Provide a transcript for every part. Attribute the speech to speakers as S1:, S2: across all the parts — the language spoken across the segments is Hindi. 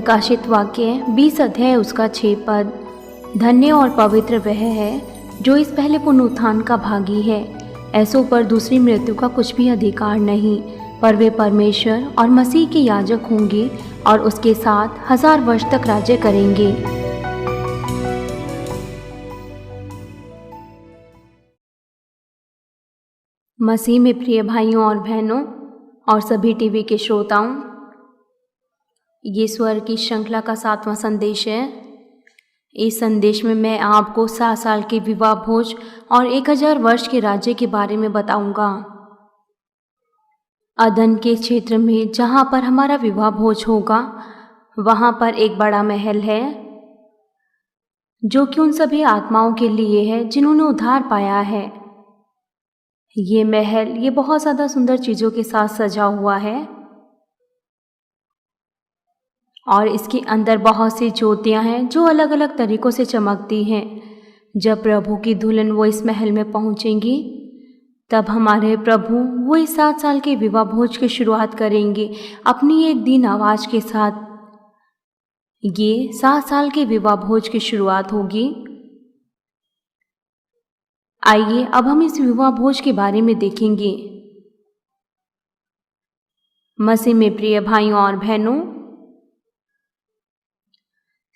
S1: प्रकाशित वाक्य 20 अध्याय उसका 6 पद। धन्य और पवित्र वह है जो इस पहले पुनरुत्थान का भागी है। ऐसों पर दूसरी मृत्यु का कुछ भी अधिकार नहीं, पर वे परमेश्वर और मसीह के याजक होंगे और उसके साथ 1000 वर्ष तक राज्य करेंगे। मसीह में प्रिय भाइयों और बहनों और सभी टीवी के श्रोताओं, ये स्वर की श्रृंखला का 7वां संदेश है। इस संदेश में मैं आपको 7 साल के विवाह भोज और 1000 वर्ष के राज्य के बारे में बताऊंगा। अदन के क्षेत्र में जहां पर हमारा विवाह भोज होगा, वहां पर एक बड़ा महल है जो कि उन सभी आत्माओं के लिए है जिन्होंने उद्धार पाया है। ये महल ये बहुत ज़्यादा सुंदर चीज़ों के साथ सजा हुआ है और इसके अंदर बहुत सी ज्योतियां हैं जो अलग अलग तरीक़ों से चमकती हैं। जब प्रभु की दुल्हन वो इस महल में पहुंचेंगी, तब हमारे प्रभु वो इस 7 साल के विवाह भोज की शुरुआत करेंगे अपनी एक दीन आवाज़ के साथ। ये 7 साल के विवाह भोज की शुरुआत होगी। आइए अब हम इस विवाह भोज के बारे में देखेंगे। मसीह में प्रिय भाइयों और बहनों,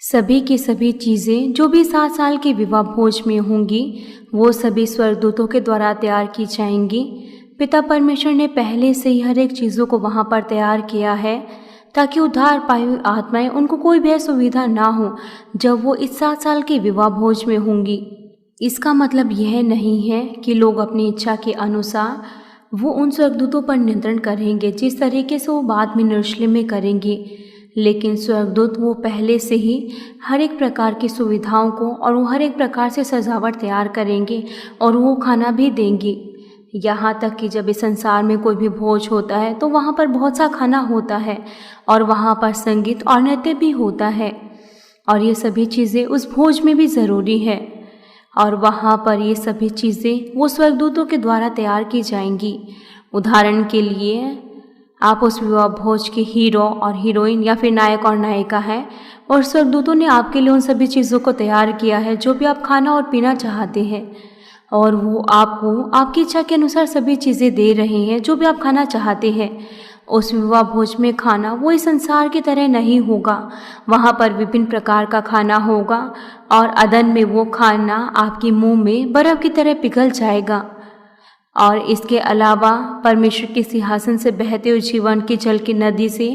S1: सभी की सभी चीज़ें जो भी 7 साल के विवाह भोज में होंगी, वो सभी स्वर्गदूतों के द्वारा तैयार की जाएंगी। पिता परमेश्वर ने पहले से ही हर एक चीज़ों को वहाँ पर तैयार किया है ताकि उद्धार पाई हुई आत्माएं उनको कोई भी असुविधा ना हो जब वो इस 7 साल के विवाह भोज में होंगी। इसका मतलब यह नहीं है कि लोग अपनी इच्छा के अनुसार वो उन स्वर्गदूतों पर नियंत्रण करेंगे जिस तरीके से वो बाद में यरूशलेम में करेंगे, लेकिन स्वर्गदूत वो पहले से ही हर एक प्रकार की सुविधाओं को और वो हर एक प्रकार से सजावट तैयार करेंगे और वो खाना भी देंगे। यहाँ तक कि जब इस संसार में कोई भी भोज होता है तो वहाँ पर बहुत सा खाना होता है और वहाँ पर संगीत और नृत्य भी होता है और ये सभी चीज़ें उस भोज में भी ज़रूरी है और वहाँ पर ये सभी चीज़ें वो स्वर्गदूतों के द्वारा तैयार की जाएंगी। उदाहरण के लिए, आप उस विवाह भोज के हीरो और हीरोइन या फिर नायक और नायिका हैं और स्वर्गदूतों ने आपके लिए उन सभी चीज़ों को तैयार किया है जो भी आप खाना और पीना चाहते हैं, और वो आपको आपकी इच्छा के अनुसार सभी चीज़ें दे रहे हैं जो भी आप खाना चाहते हैं। उस विवाह भोज में खाना वो इस संसार की तरह नहीं होगा। वहाँ पर विभिन्न प्रकार का खाना होगा और अदन में वो खाना आपके मुंह में बर्फ़ की तरह पिघल जाएगा। और इसके अलावा परमेश्वर के सिंहासन से बहते हुए जीवन के जल की नदी से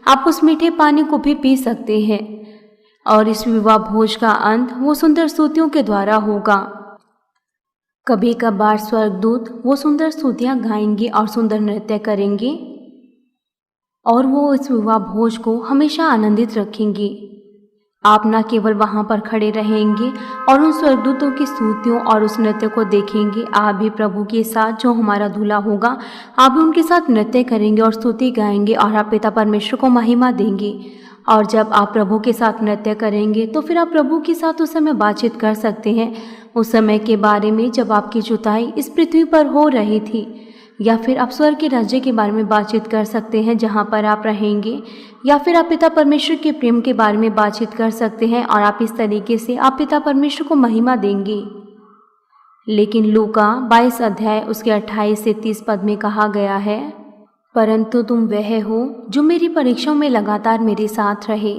S1: आप उस मीठे पानी को भी पी सकते हैं। और इस विवाह भोज का अंत वो सुंदर स्तुतियों के द्वारा होगा। कभी कभार स्वर्गदूत वो सुंदर स्तुतियाँ गाएंगे और सुंदर नृत्य करेंगे और वो इस विवाह भोज को हमेशा आनंदित रखेंगे। आप न केवल वहाँ पर खड़े रहेंगे और उन स्वर्गदूतों की स्तुतियों और उस नृत्य को देखेंगे, आप भी प्रभु के साथ जो हमारा दूल्हा होगा, आप भी उनके साथ नृत्य करेंगे और स्तुति गाएंगे और आप पिता परमेश्वर को महिमा देंगे। और जब आप प्रभु के साथ नृत्य करेंगे तो फिर आप प्रभु के साथ उस समय बातचीत कर सकते हैं, उस समय के बारे में जब आपकी जुताई इस पृथ्वी पर हो रही थी, या फिर आप स्वर्ग के राज्य के बारे में बातचीत कर सकते हैं जहाँ पर आप रहेंगे, या फिर आप पिता परमेश्वर के प्रेम के बारे में बातचीत कर सकते हैं और आप इस तरीके से आप पिता परमेश्वर को महिमा देंगे। लेकिन लूका 22 अध्याय उसके 28 से 30 पद में कहा गया है, परंतु तुम वह हो जो मेरी परीक्षाओं में लगातार मेरे साथ रहे,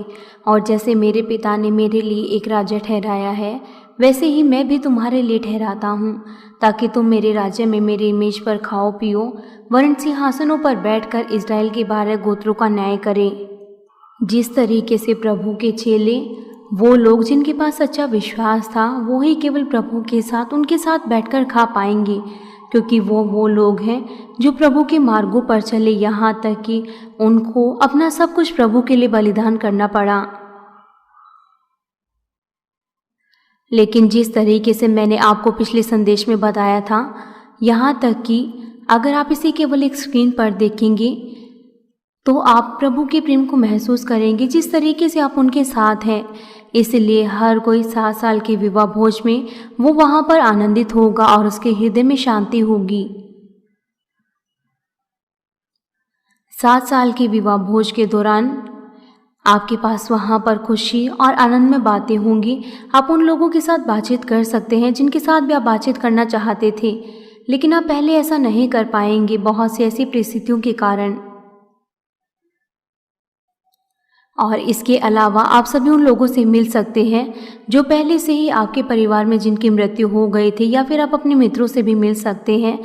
S1: और जैसे मेरे पिता ने मेरे लिए एक राज्य ठहराया है, वैसे ही मैं भी तुम्हारे लिए ठहराता हूँ, ताकि तुम मेरे राज्य में मेरी मेज पर खाओ पियो, वरन सिंहासनों पर बैठकर इस्राएल के 12 गोत्रों का न्याय करें। जिस तरीके से प्रभु के चेले, वो लोग जिनके पास सच्चा विश्वास था, वो ही केवल प्रभु के साथ उनके साथ बैठकर खा पाएंगे, क्योंकि वो लोग हैं जो प्रभु के मार्गों पर चले, यहाँ तक कि उनको अपना सब कुछ प्रभु के लिए बलिदान करना पड़ा। लेकिन जिस तरीके से मैंने आपको पिछले संदेश में बताया था, यहाँ तक कि अगर आप इसे केवल एक स्क्रीन पर देखेंगे तो आप प्रभु के प्रेम को महसूस करेंगे जिस तरीके से आप उनके साथ हैं। इसलिए हर कोई 7 साल के विवाह भोज में वो वहाँ पर आनंदित होगा और उसके हृदय में शांति होगी। 7 साल के विवाह भोज के दौरान आपके पास वहाँ पर खुशी और आनंद में बातें होंगी। आप उन लोगों के साथ बातचीत कर सकते हैं जिनके साथ भी आप बातचीत करना चाहते थे, लेकिन आप पहले ऐसा नहीं कर पाएंगे बहुत सी ऐसी परिस्थितियों के कारण। और इसके अलावा आप सभी उन लोगों से मिल सकते हैं जो पहले से ही आपके परिवार में जिनकी मृत्यु हो गई थी, या फिर आप अपने मित्रों से भी मिल सकते हैं।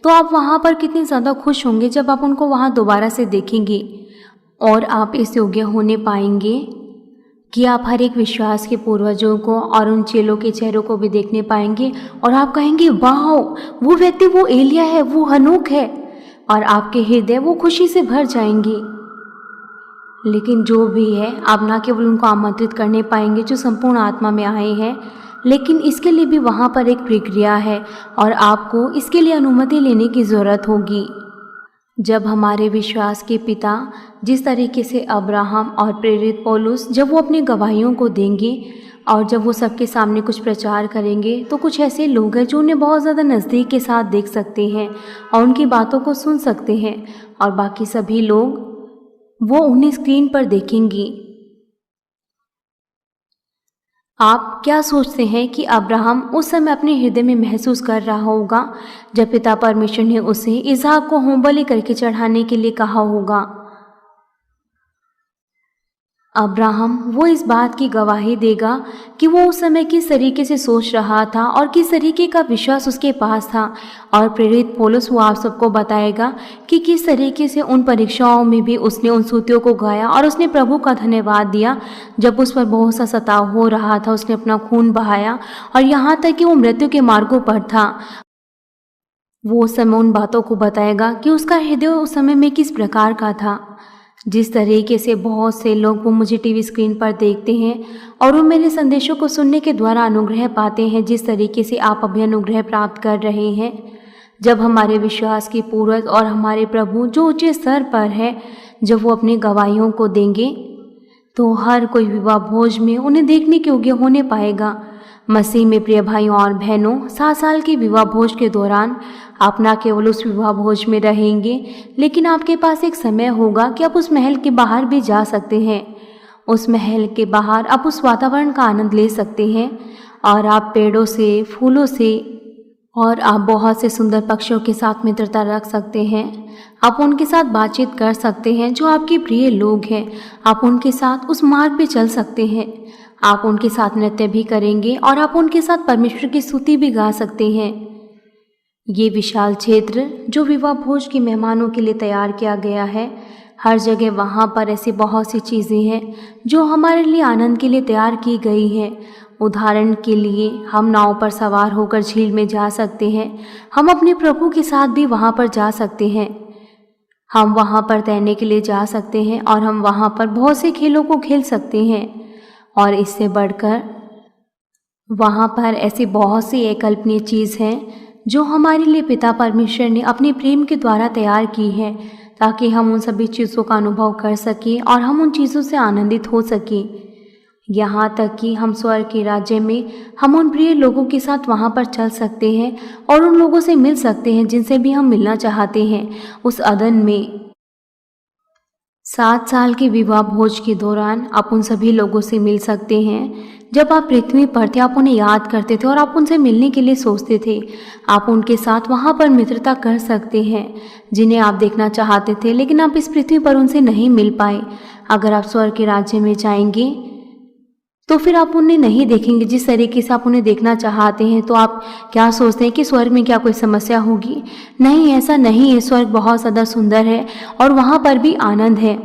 S1: तो आप वहाँ पर कितने ज़्यादा खुश होंगे जब आप उनको वहाँ दोबारा से देखेंगे, और आप इस योग्य होने पाएंगे कि आप हर एक विश्वास के पूर्वजों को और उन चेलों के चेहरों को भी देखने पाएंगे, और आप कहेंगे वाह, वो व्यक्ति वो एलिया है, वो हनोक है, और आपके हृदय वो खुशी से भर जाएंगे। लेकिन जो भी है, आप ना केवल उनको आमंत्रित करने पाएंगे जो संपूर्ण आत्मा में आए हैं, लेकिन इसके लिए भी वहाँ पर एक प्रक्रिया है और आपको इसके लिए अनुमति लेने की ज़रूरत होगी। जब हमारे विश्वास के पिता जिस तरीके से अब्राहम और प्रेरित पौलुस जब वो अपनी गवाहियों को देंगे और जब वो सबके सामने कुछ प्रचार करेंगे, तो कुछ ऐसे लोग हैं जो उन्हें बहुत ज़्यादा नज़दीक के साथ देख सकते हैं और उनकी बातों को सुन सकते हैं, और बाकी सभी लोग वो उन्हें स्क्रीन पर देखेंगी। आप क्या सोचते हैं कि अब्राहम उस समय अपने हृदय में महसूस कर रहा होगा जब पिता परमेश्वर ने उसे इसहाक को होमबलि करके चढ़ाने के लिए कहा होगा? अब्राहम वो इस बात की गवाही देगा कि वो उस समय किस तरीके से सोच रहा था और किस तरीके का विश्वास उसके पास था, और प्रेरित पौलुस वो आप सबको बताएगा कि किस तरीके से उन परीक्षाओं में भी उसने उन स्तुतियों को गाया और उसने प्रभु का धन्यवाद दिया। जब उस पर बहुत सा सताव हो रहा था, उसने अपना खून बहाया और यहाँ तक कि वो मृत्यु के मार्गों पर था। वो उस समय उन बातों को बताएगा कि उसका हृदय उस समय में किस प्रकार का था। जिस तरीके से बहुत से लोग वो मुझे टीवी स्क्रीन पर देखते हैं और वो मेरे संदेशों को सुनने के द्वारा अनुग्रह पाते हैं, जिस तरीके से आप अभी अनुग्रह प्राप्त कर रहे हैं। जब हमारे विश्वास के पूर्वज और हमारे प्रभु जो ऊंचे स्तर पर है, जब वो अपनी गवाहियों को देंगे, तो हर कोई विवाह भोज में उन्हें देखने के योग्य होने पाएगा। मसीह में प्रिय भाइयों और बहनों, 7 साल के विवाह भोज के दौरान आप न केवल उस विवाह भोज में रहेंगे, लेकिन आपके पास एक समय होगा कि आप उस महल के बाहर भी जा सकते हैं। उस महल के बाहर आप उस वातावरण का आनंद ले सकते हैं, और आप पेड़ों से, फूलों से और आप बहुत से सुंदर पक्षियों के साथ मित्रता रख सकते हैं। आप उनके साथ बातचीत कर सकते हैं जो आपके प्रिय लोग हैं। आप उनके साथ उस मार्ग पे चल सकते हैं। आप उनके साथ नृत्य भी करेंगे और आप उनके साथ परमेश्वर की स्तुति भी गा सकते हैं। ये विशाल क्षेत्र जो विवाह भोज के मेहमानों के लिए तैयार किया गया है, हर जगह वहाँ पर ऐसी बहुत सी चीज़ें हैं जो हमारे लिए आनंद के लिए तैयार की गई हैं। उदाहरण के लिए, हम नाव पर सवार होकर झील में जा सकते हैं। हम अपने प्रभु के साथ भी वहाँ पर जा सकते हैं। हम वहाँ पर तैरने के लिए जा सकते हैं और हम वहाँ पर बहुत से खेलों को खेल सकते हैं। और इससे बढ़कर वहाँ पर ऐसी बहुत सी अकल्पनीय चीज़ हैं जो हमारे लिए पिता परमेश्वर ने अपने प्रेम के द्वारा तैयार की है, ताकि हम उन सभी चीज़ों का अनुभव कर सकें और हम उन चीज़ों से आनंदित हो सकें। यहाँ तक कि हम स्वर्ग के राज्य में हम उन प्रिय लोगों के साथ वहाँ पर चल सकते हैं और उन लोगों से मिल सकते हैं जिनसे भी हम मिलना चाहते हैं। उस अदन में 7 साल के विवाह भोज के दौरान आप उन सभी लोगों से मिल सकते हैं। जब आप पृथ्वी पर थे, आप उन्हें याद करते थे और आप उनसे मिलने के लिए सोचते थे। आप उनके साथ वहाँ पर मित्रता कर सकते हैं जिन्हें आप देखना चाहते थे, लेकिन आप इस पृथ्वी पर उनसे नहीं मिल पाए। अगर आप स्वर्ग के राज्य में जाएंगे तो फिर आप उन्हें नहीं देखेंगे जिस तरीके से आप उन्हें देखना चाहते हैं। तो आप क्या सोचते हैं कि स्वर्ग में क्या कोई समस्या होगी? नहीं, ऐसा नहीं है। स्वर्ग बहुत ज़्यादा सुंदर है और वहाँ पर भी आनंद है।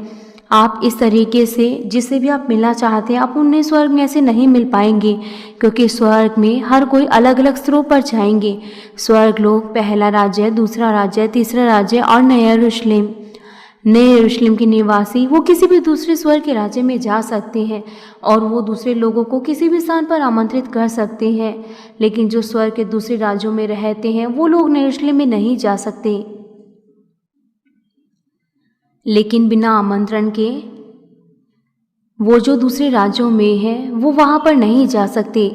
S1: आप इस तरीके से जिससे भी आप मिलना चाहते हैं, आप उन्हें स्वर्ग में ऐसे नहीं मिल पाएंगे, क्योंकि स्वर्ग में हर कोई अलग अलग स्तरों पर जाएंगे। स्वर्ग लोग पहला राज्य, दूसरा राज्य, तीसरा राज्य और नया यरूशलेम। नए यरूशलेम के निवासी वो किसी भी दूसरे स्वर्ग के राज्य में जा सकते हैं और वो दूसरे लोगों को किसी भी स्थान पर आमंत्रित कर सकते हैं, लेकिन जो स्वर्ग के दूसरे राज्यों में रहते हैं वो लोग नए यरूशलेम में नहीं जा सकते। लेकिन बिना आमंत्रण के वो जो दूसरे राज्यों में हैं वो वहाँ पर नहीं जा सकते।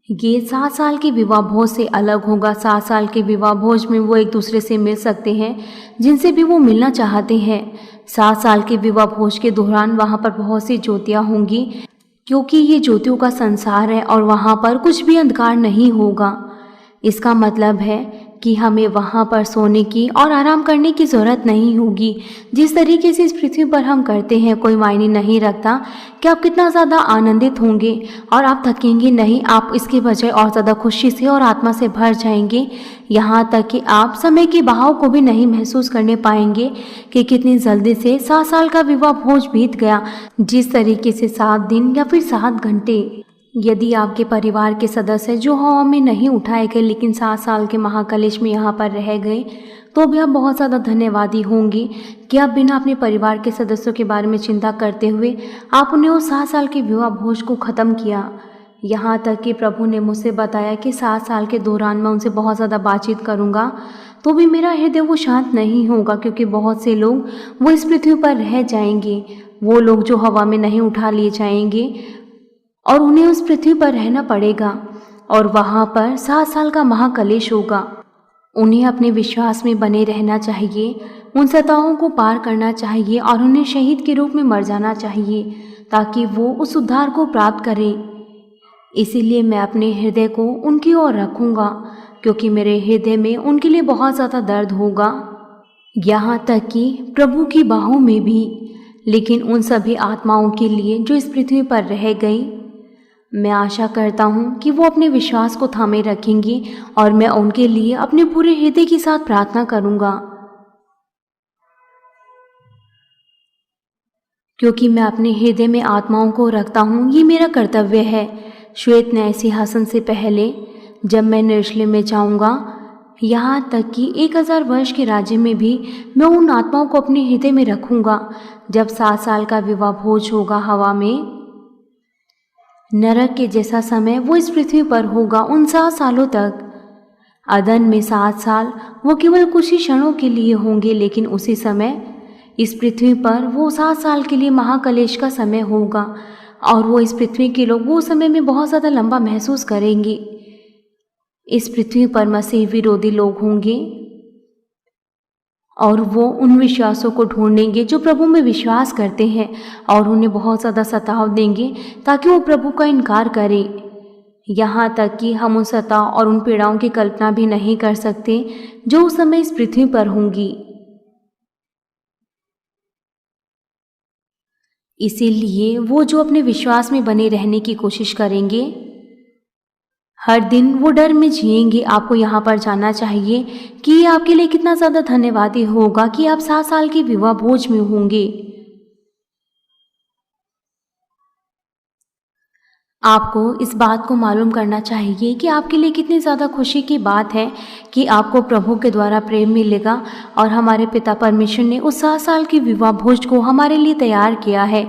S1: ये 7 साल के विवाह भोज से अलग होगा। 7 साल के विवाह भोज में वो एक दूसरे से मिल सकते हैं जिनसे भी वो मिलना चाहते हैं। 7 साल के विवाह भोज के दौरान वहाँ पर बहुत सी ज्योतियाँ होंगी, क्योंकि ये ज्योतियों का संसार है और वहाँ पर कुछ भी अंधकार नहीं होगा। इसका मतलब है कि हमें वहाँ पर सोने की और आराम करने की ज़रूरत नहीं होगी। जिस तरीके से इस पृथ्वी पर हम करते हैं, कोई मायने नहीं रखता कि आप कितना ज़्यादा आनंदित होंगे और आप थकेंगे नहीं। आप इसके बजाय और ज़्यादा खुशी से और आत्मा से भर जाएंगे, यहाँ तक कि आप समय के बहाव को भी नहीं महसूस करने पाएंगे कि कितनी जल्दी से 7 साल का विवाह भोज बीत गया। जिस तरीके से 7 दिन या फिर 7 घंटे, यदि आपके परिवार के सदस्य जो हवा में नहीं उठाए गए लेकिन 7 साल के महाकलेश में यहाँ पर रह गए, तो भी आप बहुत ज़्यादा धन्यवादी होंगे कि आप बिना अपने परिवार के सदस्यों के बारे में चिंता करते हुए आप उन्हें उस 7 साल के विवाह भोज को ख़त्म किया। यहाँ तक कि प्रभु ने मुझसे बताया कि 7 साल के दौरान मैं उनसे बहुत ज़्यादा बातचीत करूँगा, तो भी मेरा हृदय वो शांत नहीं होगा, क्योंकि बहुत से लोग वो इस पृथ्वी पर रह जाएंगे। वो लोग जो हवा में नहीं उठा लिए जाएंगे और उन्हें उस पृथ्वी पर रहना पड़ेगा और वहाँ पर 7 साल का महाकलेश होगा। उन्हें अपने विश्वास में बने रहना चाहिए, उन सताओं को पार करना चाहिए और उन्हें शहीद के रूप में मर जाना चाहिए ताकि वो उस उद्धार को प्राप्त करें। इसीलिए मैं अपने हृदय को उनकी ओर रखूँगा, क्योंकि मेरे हृदय में उनके लिए बहुत ज़्यादा दर्द होगा, यहाँ तक कि प्रभु की बाहों में भी। लेकिन उन सभी आत्माओं के लिए जो इस पृथ्वी पर रह गई, मैं आशा करता हूँ कि वो अपने विश्वास को थामे रखेंगी और मैं उनके लिए अपने पूरे हृदय के साथ प्रार्थना करूँगा, क्योंकि मैं अपने हृदय में आत्माओं को रखता हूँ। ये मेरा कर्तव्य है। श्वेत न्याय सिंहासन से पहले जब मैं यरूशलेम में जाऊँगा, यहाँ तक कि 1000 वर्ष के राज्य में भी मैं उन आत्माओं को अपने हृदय में रखूँगा। जब 7 साल का विवाह भोज होगा हवा में, नरक के जैसा समय वो इस पृथ्वी पर होगा उन 7 सालों तक। अदन में 7 साल वो केवल कुछ ही क्षणों के लिए होंगे, लेकिन उसी समय इस पृथ्वी पर वो 7 साल के लिए महाकलेश का समय होगा और वो इस पृथ्वी के लोग वो समय में बहुत ज़्यादा लंबा महसूस करेंगे। इस पृथ्वी पर मसीह विरोधी लोग होंगे और वो उन विश्वासों को ढूंढेंगे जो प्रभु में विश्वास करते हैं और उन्हें बहुत ज़्यादा सताव देंगे ताकि वो प्रभु का इनकार करें। यहाँ तक कि हम उन सताव और उन पीड़ाओं की कल्पना भी नहीं कर सकते जो उस समय इस पृथ्वी पर होंगी। इसीलिए वो जो अपने विश्वास में बने रहने की कोशिश करेंगे, हर दिन वो डर में जिएंगे। आपको यहाँ पर जानना चाहिए कि ये आपके लिए कितना ज़्यादा धन्यवादी होगा कि आप 7 साल के विवाह भोज में होंगे। आपको इस बात को मालूम करना चाहिए कि आपके लिए कितनी ज़्यादा खुशी की बात है कि आपको प्रभु के द्वारा प्रेम मिलेगा और हमारे पिता परमेश्वर ने उस 7 साल के विवाह भोज को हमारे लिए तैयार किया है।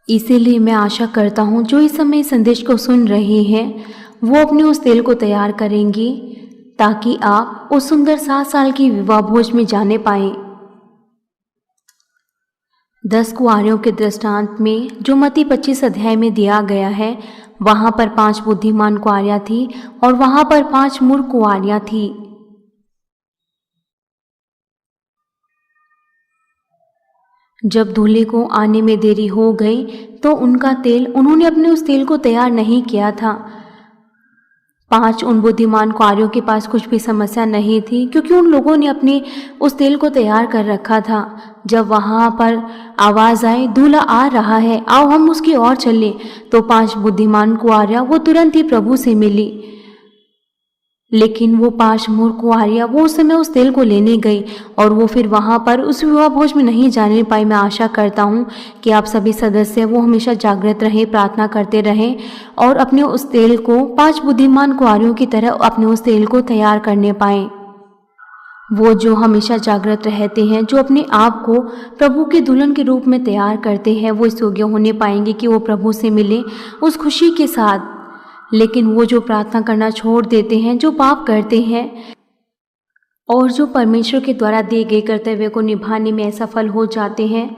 S1: इसीलिए मैं आशा करता हूँ जो इस समय संदेश को सुन रहे हैं वो अपने उस तेल को तैयार करेंगे ताकि आप उस सुंदर 7 साल की विवाह भोज में जाने पाएं। 10 कुंवारियों के दृष्टांत में जो मत्ती 25 अध्याय में दिया गया है, वहाँ पर 5 बुद्धिमान कुंवारियाँ थी और वहाँ पर 5 मूर्ख कुंवारियाँ थी। जब दूल्हे को आने में देरी हो गई तो उन्होंने अपने उस तेल को तैयार नहीं किया था। 5 उन बुद्धिमान कुंवारियों के पास कुछ भी समस्या नहीं थी, क्योंकि उन लोगों ने अपने उस तेल को तैयार कर रखा था। जब वहाँ पर आवाज़ आए, दूल्हा आ रहा है, आओ हम उसकी ओर चलें, तो 5 बुद्धिमान कुंवारियाँ वो तुरंत ही प्रभु से मिली। लेकिन वो 5 मूर्ख कुंवारियाँ वो उस समय उस तेल को लेने गई और वो फिर वहाँ पर उस विवाह भोज में नहीं जाने पाई। मैं आशा करता हूँ कि आप सभी सदस्य वो हमेशा जागृत रहें, प्रार्थना करते रहें और अपने उस तेल को 5 बुद्धिमान कुंवारियों की तरह अपने उस तेल को तैयार करने पाएं। वो जो हमेशा जागृत रहते हैं, जो अपने आप को प्रभु के दुल्हन के रूप में तैयार करते हैं, वो इस योग्य होने पाएंगे कि वो प्रभु से मिले उस खुशी के साथ। लेकिन वो जो प्रार्थना करना छोड़ देते हैं, जो पाप करते हैं और जो परमेश्वर के द्वारा दिए गए कर्तव्य को निभाने में असफल हो जाते हैं,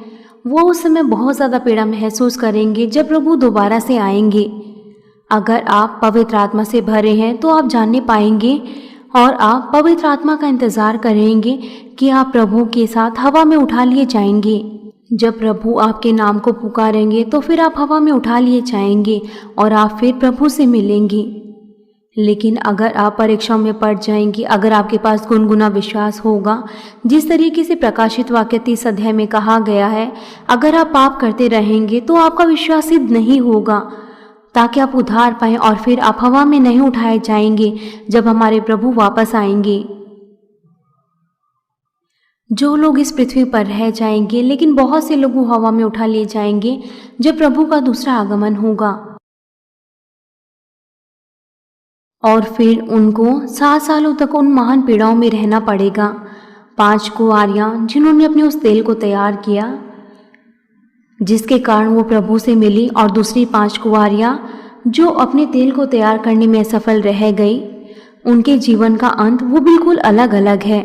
S1: वो उस समय बहुत ज़्यादा पीड़ा महसूस करेंगे जब प्रभु दोबारा से आएंगे। अगर आप पवित्र आत्मा से भरे हैं तो आप जानने पाएंगे और आप पवित्र आत्मा का इंतजार करेंगे कि आप प्रभु के साथ हवा में उठा लिए जाएंगे। जब प्रभु आपके नाम को पुकारेंगे तो फिर आप हवा में उठा लिए जाएंगे और आप फिर प्रभु से मिलेंगे। लेकिन अगर आप परीक्षाओं में पड़ जाएंगी, अगर आपके पास गुनगुना विश्वास होगा, जिस तरीके से प्रकाशित वाक्य 30 अध्याय में कहा गया है, अगर आप पाप करते रहेंगे तो आपका विश्वास सिद्ध नहीं होगा ताकि आप उद्धार पाएं और फिर आप हवा में नहीं उठाए जाएंगे जब हमारे प्रभु वापस आएंगे। जो लोग इस पृथ्वी पर रह जाएंगे, लेकिन बहुत से लोग हवा में उठा लिए जाएंगे जब प्रभु का दूसरा आगमन होगा और फिर उनको 7 सालों तक उन महान पीड़ाओं में रहना पड़ेगा। 5 कुंवारियां जिन्होंने अपने उस तेल को तैयार किया जिसके कारण वो प्रभु से मिली, और दूसरी 5 कुंवारियां जो अपने तेल को तैयार करने में असफल रह गई, उनके जीवन का अंत वो बिल्कुल अलग अलग है।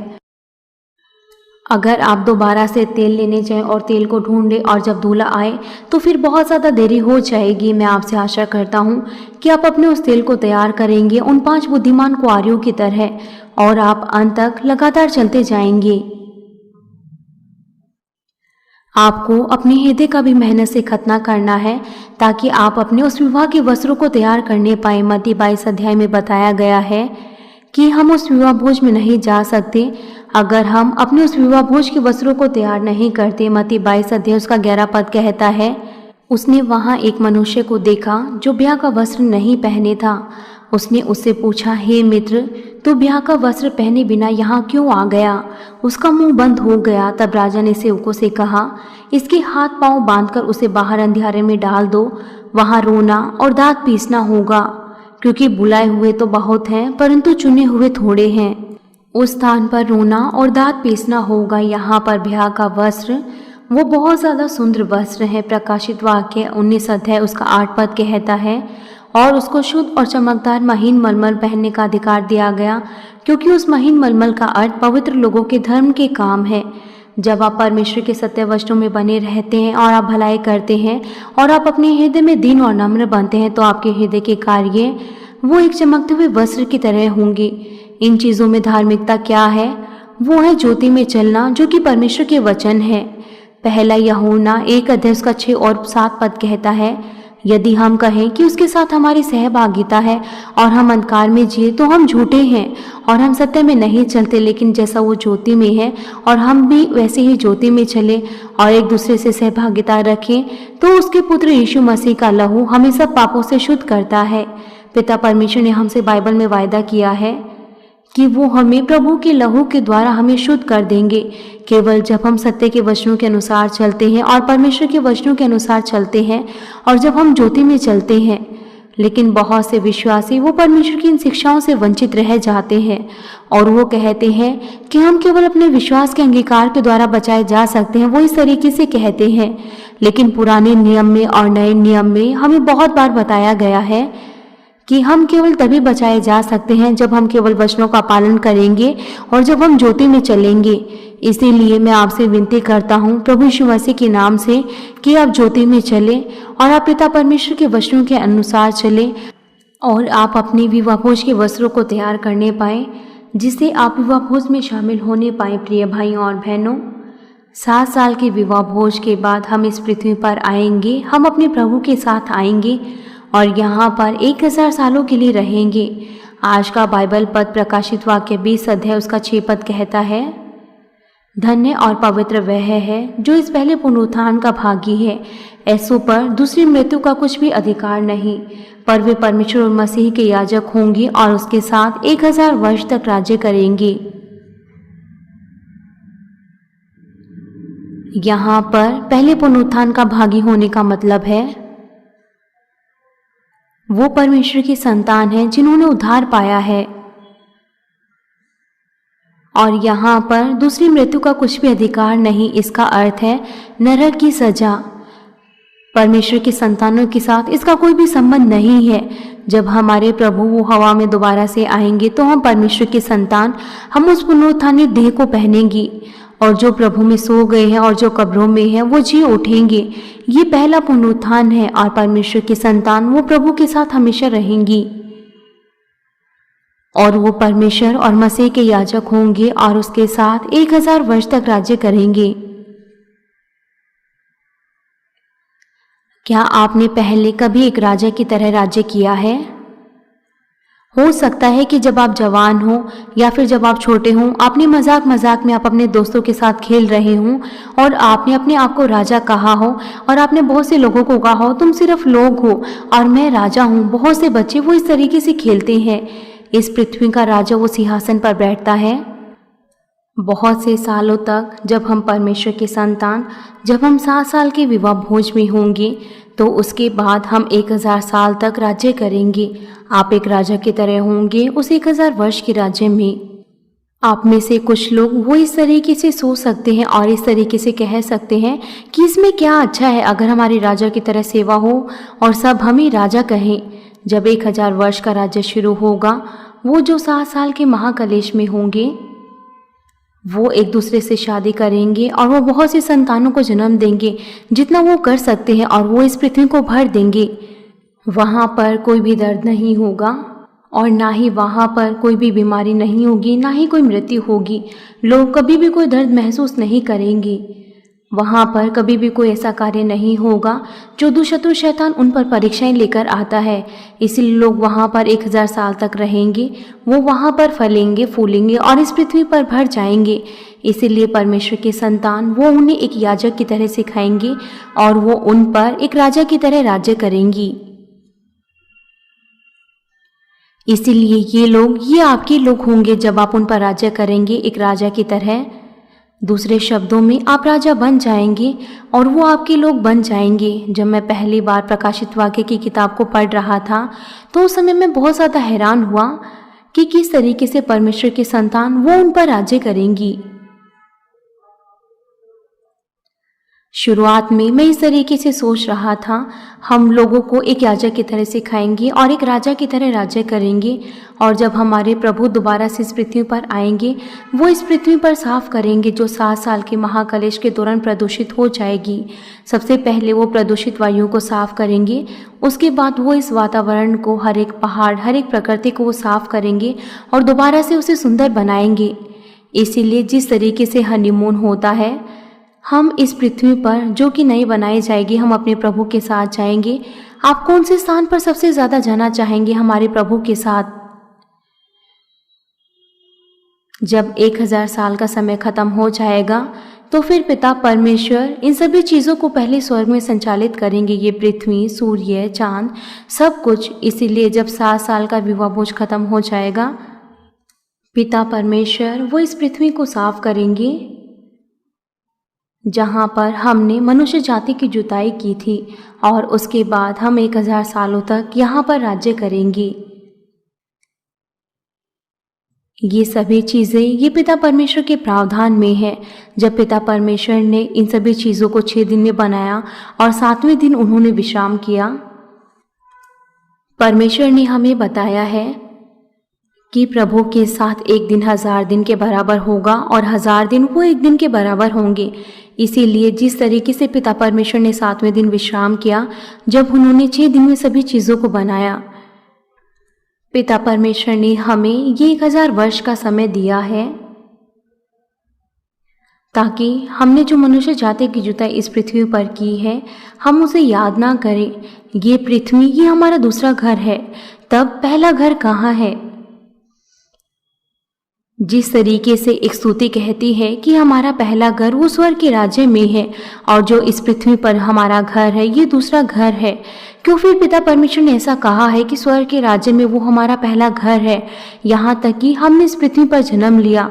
S1: अगर आप दोबारा से तेल लेने जाएं और तेल को ढूंढें और जब दूल्हा आए तो फिर बहुत ज़्यादा देरी हो जाएगी। मैं आपसे आशा करता हूँ कि आप अपने उस तेल को तैयार करेंगे उन 5 बुद्धिमान कुंवारियों की तरह और आप अंत तक लगातार चलते जाएंगे। आपको अपने हृदय का भी मेहनत से खतना करना है ताकि आप अपने उस विवाह के वस्त्रों को तैयार करने पाए। मत्ती 22 अध्याय में बताया गया है कि हम उस विवाह भोज में नहीं जा सकते अगर हम अपने उस विवाह भोज के वस्त्रों को तैयार नहीं करते। मत्ती 22 अध्याय उसका 11 पद कहता है, उसने वहां एक मनुष्य को देखा जो ब्याह का वस्त्र नहीं पहने था। उसने उससे पूछा, हे मित्र, तू ब्याह का वस्त्र पहने बिना यहाँ क्यों आ गया? उसका मुंह बंद हो गया। तब राजा ने सेवकों से कहा, इसके हाथ पांव बांधकर उसे बाहर अंधियारे में डाल दो, वहां रोना और दांत पीसना होगा, क्योंकि बुलाए हुए तो बहुत हैं परंतु चुने हुए थोड़े हैं। उस स्थान पर रोना और दांत पीसना होगा। यहाँ पर ब्याह का वस्त्र वो बहुत ज़्यादा सुंदर वस्त्र है। प्रकाशित वाक्य 19 अध्याय उसका 8 पद कहता है, और उसको शुद्ध और चमकदार महीन मलमल पहनने का अधिकार दिया गया, क्योंकि उस महीन मलमल का अर्थ पवित्र लोगों के धर्म के काम है। जब आप परमेश्वर के सत्य वचनों में बने रहते हैं और आप भलाई करते हैं और आप अपने हृदय में दीन और नम्र बनते हैं तो आपके हृदय के कार्य वो एक चमकते हुए वस्त्र की तरह होंगे। इन चीज़ों में धार्मिकता क्या है? वो है ज्योति में चलना, जो कि परमेश्वर के वचन है। पहला यूहन्ना 1 अध्याय उसका 6 और 7 पद कहता है, यदि हम कहें कि उसके साथ हमारी सहभागिता है और हम अंधकार में जिए तो हम झूठे हैं और हम सत्य में नहीं चलते। लेकिन जैसा वो ज्योति में है और हम भी वैसे ही ज्योति में चले और एक दूसरे से सहभागिता रखें तो उसके पुत्र यीशु मसीह का लहू हमें सब पापों से शुद्ध करता है। पिता परमेश्वर ने हमसे बाइबल में वायदा किया है कि वो हमें प्रभु के लहू के द्वारा हमें शुद्ध कर देंगे, केवल जब हम सत्य के वचनों के अनुसार चलते हैं और परमेश्वर के वचनों के अनुसार चलते हैं और जब हम ज्योति में चलते हैं। लेकिन बहुत से विश्वासी वो परमेश्वर की इन शिक्षाओं से वंचित रह जाते हैं और वो कहते हैं कि हम केवल अपने विश्वास के अंगीकार के द्वारा बचाए जा सकते हैं। वो इस तरीके से कहते हैं, लेकिन पुराने नियम में और नए नियम में हमें बहुत बार बताया गया है कि हम केवल तभी बचाए जा सकते हैं जब हम केवल वचनों का पालन करेंगे और जब हम ज्योति में चलेंगे। इसीलिए मैं आपसे विनती करता हूँ प्रभु यीशु मसीह के नाम से कि आप ज्योति में चलें और आप पिता परमेश्वर के वचनों के अनुसार चलें और आप अपनी विवाह भोज के वस्त्रों को तैयार करने पाएं, जिससे आप विवाह भोज में शामिल होने पाएं। प्रिय भाइयों और बहनों, 7 साल के विवाह भोज के बाद हम इस पृथ्वी पर आएंगे, हम अपने प्रभु के साथ आएंगे और यहाँ पर 1000 सालों के लिए रहेंगे। आज का बाइबल पद प्रकाशित वाक्य 20 अध्याय उसका 6 पद कहता है, धन्य और पवित्र वह है जो इस पहले पुनरुत्थान का भागी है। ऐसों पर दूसरी मृत्यु का कुछ भी अधिकार नहीं, पर वे परमेश्वर और मसीह के याजक होंगे और उसके साथ 1000 वर्ष तक राज्य करेंगे। यहाँ पर पहले पुनरुत्थान का भागी होने का मतलब है वो परमेश्वर की संतान है जिन्होंने उद्धार पाया है, और यहाँ पर दूसरी मृत्यु का कुछ भी अधिकार नहीं। इसका अर्थ है नरक की सजा। परमेश्वर की संतानों के साथ इसका कोई भी संबंध नहीं है। जब हमारे प्रभु वो हवा में दोबारा से आएंगे तो हम परमेश्वर की संतान, हम उस पुनरुत्थानित देह को पहनेंगी और जो प्रभु में सो गए हैं और जो कब्रों में हैं वो जी उठेंगे। ये पहला पुनरुत्थान है और परमेश्वर की संतान वो प्रभु के साथ हमेशा रहेंगी और वो परमेश्वर और मसीह के याजक होंगे और उसके साथ 1000 वर्ष तक राज्य करेंगे। क्या आपने पहले कभी एक राजा की तरह राज्य किया है? हो सकता है कि जब आप जवान हो या फिर जब आप छोटे हों, आपने मजाक मजाक में आप अपने दोस्तों के साथ खेल रहे हों और आपने अपने आप को राजा कहा हो और आपने बहुत से लोगों को कहा हो तुम सिर्फ लोग हो और मैं राजा हूँ। बहुत से बच्चे वो इस तरीके से खेलते हैं। इस पृथ्वी का राजा वो सिंहासन पर बैठता है। बहुत से सालों तक जब हम परमेश्वर के संतान, जब हम 7 साल के विवाह भोज में होंगे तो उसके बाद हम 1000 साल तक राज्य करेंगे। आप एक राजा की तरह होंगे उस 1000 वर्ष के राज्य में। आप में से कुछ लोग वो इस तरीके से सोच सकते हैं और इस तरीके से कह सकते हैं कि इसमें क्या अच्छा है अगर हमारी राजा की तरह सेवा हो और सब हमें राजा कहें। जब 1000 वर्ष का राज्य शुरू होगा, वो जो 7 साल के महाकलेश में होंगे वो एक दूसरे से शादी करेंगे और वो बहुत सी संतानों को जन्म देंगे जितना वो कर सकते हैं और वो इस पृथ्वी को भर देंगे। वहाँ पर कोई भी दर्द नहीं होगा और ना ही वहाँ पर कोई भी बीमारी नहीं होगी, ना ही कोई मृत्यु होगी। लोग कभी भी कोई दर्द महसूस नहीं करेंगे। वहाँ पर कभी भी कोई ऐसा कार्य नहीं होगा जो दुष्शत्रु शैतान उन पर परीक्षाएं लेकर आता है। इसलिए लोग वहाँ पर 1000 साल तक रहेंगे। वो वहाँ पर फलेंगे, फूलेंगे और इस पृथ्वी पर भर जाएंगे। इसीलिए परमेश्वर के संतान वो उन्हें एक याजक की तरह सिखाएंगे और वो उन पर एक राजा की तरह राज्य करेंगी। इसीलिए ये आपके लोग होंगे जब आप उन पर राज्य करेंगे एक राजा की तरह। दूसरे शब्दों में आप राजा बन जाएंगे और वो आपके लोग बन जाएंगे। जब मैं पहली बार प्रकाशित वाक्य की किताब को पढ़ रहा था तो उस समय मैं बहुत ज़्यादा हैरान हुआ कि किस तरीके से परमेश्वर की संतान वो उन पर राज्य करेंगी। शुरुआत में मैं इस तरीके से सोच रहा था, हम लोगों को एक याजक की तरह सिखाएंगे और एक राजा की तरह राज्य करेंगे और जब हमारे प्रभु दोबारा से इस पृथ्वी पर आएंगे वो इस पृथ्वी पर साफ करेंगे जो 7 साल के महाकलेश के दौरान प्रदूषित हो जाएगी। सबसे पहले वो प्रदूषित वायुओं को साफ करेंगे, उसके बाद वो इस वातावरण को, हर एक पहाड़, हर एक प्रकृति को वो साफ करेंगे और दोबारा से उसे सुंदर बनाएंगे। इसीलिए जिस तरीके से हनीमून होता है, हम इस पृथ्वी पर जो कि नई बनाई जाएगी, हम अपने प्रभु के साथ जाएंगे। आप कौन से स्थान पर सबसे ज्यादा जाना चाहेंगे हमारे प्रभु के साथ? जब 1000 साल का समय खत्म हो जाएगा तो फिर पिता परमेश्वर इन सभी चीजों को पहले स्वर्ग में संचालित करेंगे। ये पृथ्वी, सूर्य, चांद, सब कुछ। इसीलिए जब 7 साल का विवाह भोज खत्म हो जाएगा, पिता परमेश्वर वो इस पृथ्वी को साफ करेंगे जहाँ पर हमने मनुष्य जाति की जुताई की थी और उसके बाद हम 1000 सालों तक यहाँ पर राज्य करेंगे। ये सभी चीज़ें ये पिता परमेश्वर के प्रावधान में है। जब पिता परमेश्वर ने इन सभी चीज़ों को 6 दिन में बनाया और 7वें दिन उन्होंने विश्राम किया। परमेश्वर ने हमें बताया है कि प्रभु के साथ एक दिन 1000 दिन के बराबर होगा और 1000 दिन वो एक दिन के बराबर होंगे। इसीलिए जिस तरीके से पिता परमेश्वर ने 7वें दिन विश्राम किया, जब उन्होंने 6 दिन में सभी चीज़ों को बनाया, पिता परमेश्वर ने हमें ये 1000 वर्ष का समय दिया है ताकि हमने जो मनुष्य जाति की जुताई इस पृथ्वी पर की है, हम उसे याद ना करें। ये पृथ्वी, ये हमारा दूसरा घर है। तब पहला घर कहाँ है? जिस तरीके से एक स्तुति कहती है कि हमारा पहला घर वो स्वर्ग के राज्य में है और जो इस पृथ्वी पर हमारा घर है ये दूसरा घर है। क्यों फिर पिता परमेश्वर ने ऐसा कहा है कि स्वर्ग के राज्य में वो हमारा पहला घर है? यहाँ तक कि हमने इस पृथ्वी पर जन्म लिया।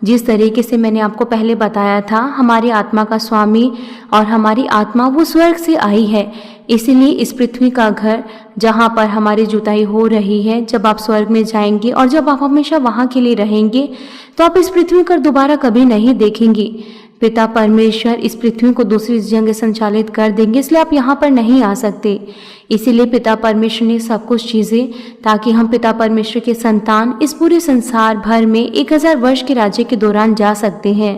S1: जिस तरीके से मैंने आपको पहले बताया था, हमारी आत्मा का स्वामी और हमारी आत्मा वो स्वर्ग से आई है। इसीलिए इस पृथ्वी का घर जहाँ पर हमारी जुताई हो रही है, जब आप स्वर्ग में जाएंगे और जब आप हमेशा वहाँ के लिए रहेंगे तो आप इस पृथ्वी को दोबारा कभी नहीं देखेंगे। पिता परमेश्वर इस पृथ्वी को दूसरी जगह संचालित कर देंगे, इसलिए आप यहाँ पर नहीं आ सकते। इसीलिए पिता परमेश्वर ने सब कुछ चीज़ें, ताकि हम पिता परमेश्वर के संतान इस पूरे संसार भर में 1000 वर्ष के राज्य के दौरान जा सकते हैं।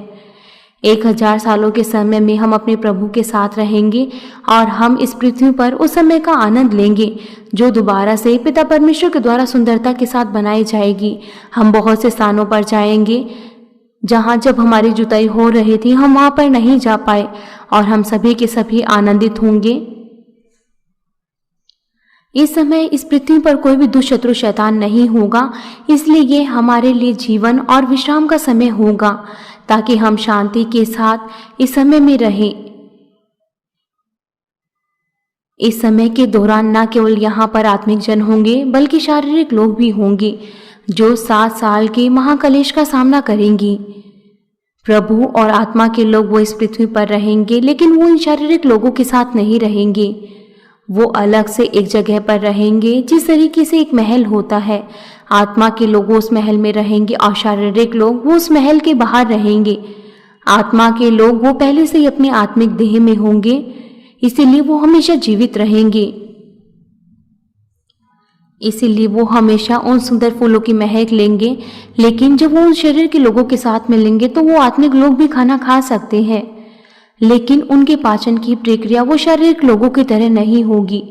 S1: 1000 सालों के समय में हम अपने प्रभु के साथ रहेंगे और हम इस पृथ्वी पर उस समय का आनंद लेंगे जो दोबारा से पिता परमेश्वर के द्वारा सुंदरता के साथ बनाई जाएगी। हम बहुत से स्थानों पर जाएंगे जहाँ जब हमारी जुताई हो रही थी हम वहाँ पर नहीं जा पाए और हम सभी के सभी आनंदित होंगे। इस समय इस पृथ्वी पर कोई भी दुष्ट शत्रु शैतान नहीं होगा, इसलिए ये हमारे लिए जीवन और विश्राम का समय होगा ताकि हम शांति के साथ इस समय में रहें। इस समय के दौरान न केवल यहाँ पर आत्मिक जन होंगे बल्कि शारीरिक लोग भी होंगे जो 7 साल के महाकलेश का सामना करेंगी। प्रभु और आत्मा के लोग वो इस पृथ्वी पर रहेंगे, लेकिन वो इन शारीरिक लोगों के साथ नहीं रहेंगे। वो अलग से एक जगह पर रहेंगे जिस तरीके से एक महल होता है। आत्मा के लोग उस महल में रहेंगे और शारीरिक लोग वो उस महल के बाहर रहेंगे। आत्मा के लोग वो पहले से ही अपनी आत्मिक देह में होंगे, इसीलिए वो हमेशा जीवित रहेंगे। इसीलिए वो हमेशा उन सुंदर फूलों की महक लेंगे, लेकिन जब वो उन शरीर के लोगों के साथ मिलेंगे तो वो आत्मिक लोग भी खाना खा सकते हैं, लेकिन उनके पाचन की प्रक्रिया वो शारीरिक लोगों की तरह नहीं होगी।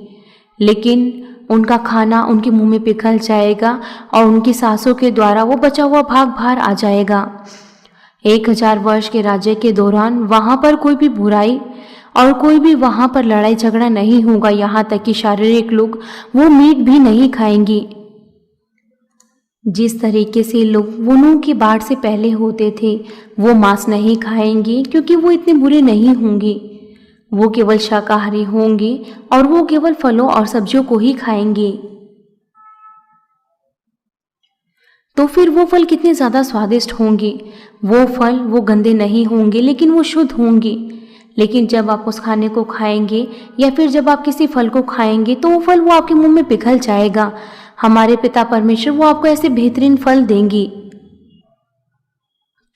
S1: लेकिन उनका खाना उनके मुंह में पिघल जाएगा और उनकी सांसों के द्वारा वो बचा हुआ भाग बाहर आ जाएगा। 1000 वर्ष के राज्य के दौरान वहां पर कोई भी बुराई और कोई भी वहां पर लड़ाई झगड़ा नहीं होगा। यहाँ तक कि शारीरिक लोग वो मीट भी नहीं खाएंगे। जिस तरीके से लोग वनों की बाढ़ से पहले होते थे, वो मांस नहीं खाएंगे क्योंकि वो इतने बुरे नहीं होंगे। वो केवल शाकाहारी होंगे और वो केवल फलों और सब्जियों को ही खाएंगे। तो फिर वो फल कितने ज़्यादा स्वादिष्ट होंगे। वो फल वो गंदे नहीं होंगे लेकिन वो शुद्ध होंगे। लेकिन जब आप उस खाने को खाएंगे या फिर जब आप किसी फल को खाएंगे तो वो फल वो आपके मुंह में पिघल जाएगा। हमारे पिता परमेश्वर वो आपको ऐसे बेहतरीन फल देंगे,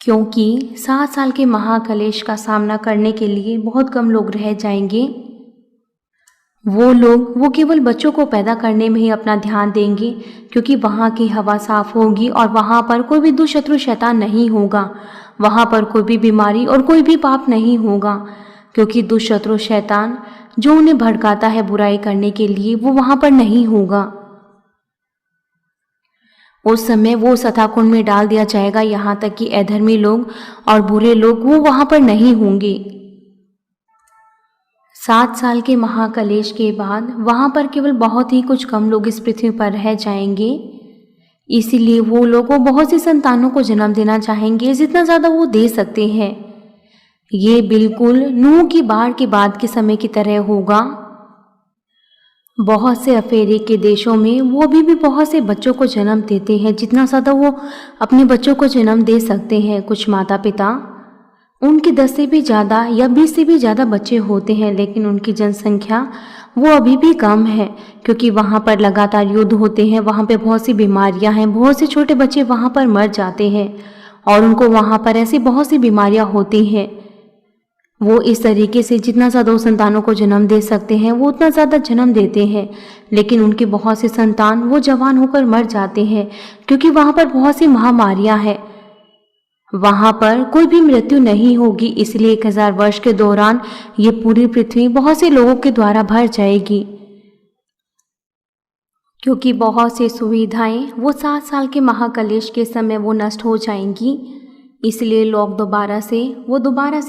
S1: क्योंकि 7 साल के महाकलेश का सामना करने के लिए बहुत कम लोग रह जाएंगे। वो लोग वो केवल बच्चों को पैदा करने में ही अपना ध्यान देंगे, क्योंकि वहाँ की हवा साफ होगी और वहाँ पर कोई भी दुष्ट शत्रु शैतान नहीं होगा। वहाँ पर कोई भी बीमारी और कोई भी पाप नहीं होगा, क्योंकि दुष्ट शत्रु शैतान जो उन्हें भड़काता है बुराई करने के लिए वो वहाँ पर नहीं होगा। उस समय वो सथा कुंड में डाल दिया जाएगा, यहाँ तक कि अधर्मी लोग और बुरे लोग वो वहाँ पर नहीं होंगे। 7 साल के महाकलेश के बाद वहाँ पर केवल बहुत ही कुछ कम लोग इस पृथ्वी पर रह जाएंगे। इसीलिए वो लोग बहुत सी संतानों को जन्म देना चाहेंगे, जितना ज़्यादा वो दे सकते हैं। ये बिल्कुल नूह की बाढ़ के बाद के समय की तरह होगा। बहुत से अफ्रीका के देशों में वो अभी भी बहुत से बच्चों को जन्म देते हैं, जितना ज़्यादा वो अपने बच्चों को जन्म दे सकते हैं। कुछ माता पिता उनके 10 से भी ज़्यादा या 20 से भी ज़्यादा बच्चे होते हैं, लेकिन उनकी जनसंख्या वो अभी भी कम है, क्योंकि वहाँ पर लगातार युद्ध होते हैं। वहाँ पे बहुत सी बीमारियाँ हैं, बहुत से छोटे बच्चे वहाँ पर मर जाते हैं और उनको वहाँ पर ऐसी बहुत सी बीमारियाँ होती हैं। वो इस तरीके से जितना ज़्यादा वो संतानों को जन्म दे सकते हैं वो उतना ज़्यादा जन्म देते हैं, लेकिन उनके बहुत से संतान वो जवान होकर मर जाते हैं, क्योंकि वहाँ पर बहुत सी महामारियाँ हैं। वहाँ पर कोई भी मृत्यु नहीं होगी, इसलिए 1000 वर्ष के दौरान ये पूरी पृथ्वी बहुत से लोगों के द्वारा भर जाएगी, क्योंकि बहुत सी सुविधाएं वो 7 साल के महाकलेश के समय वो नष्ट हो जाएंगी। इसलिए लोग दोबारा से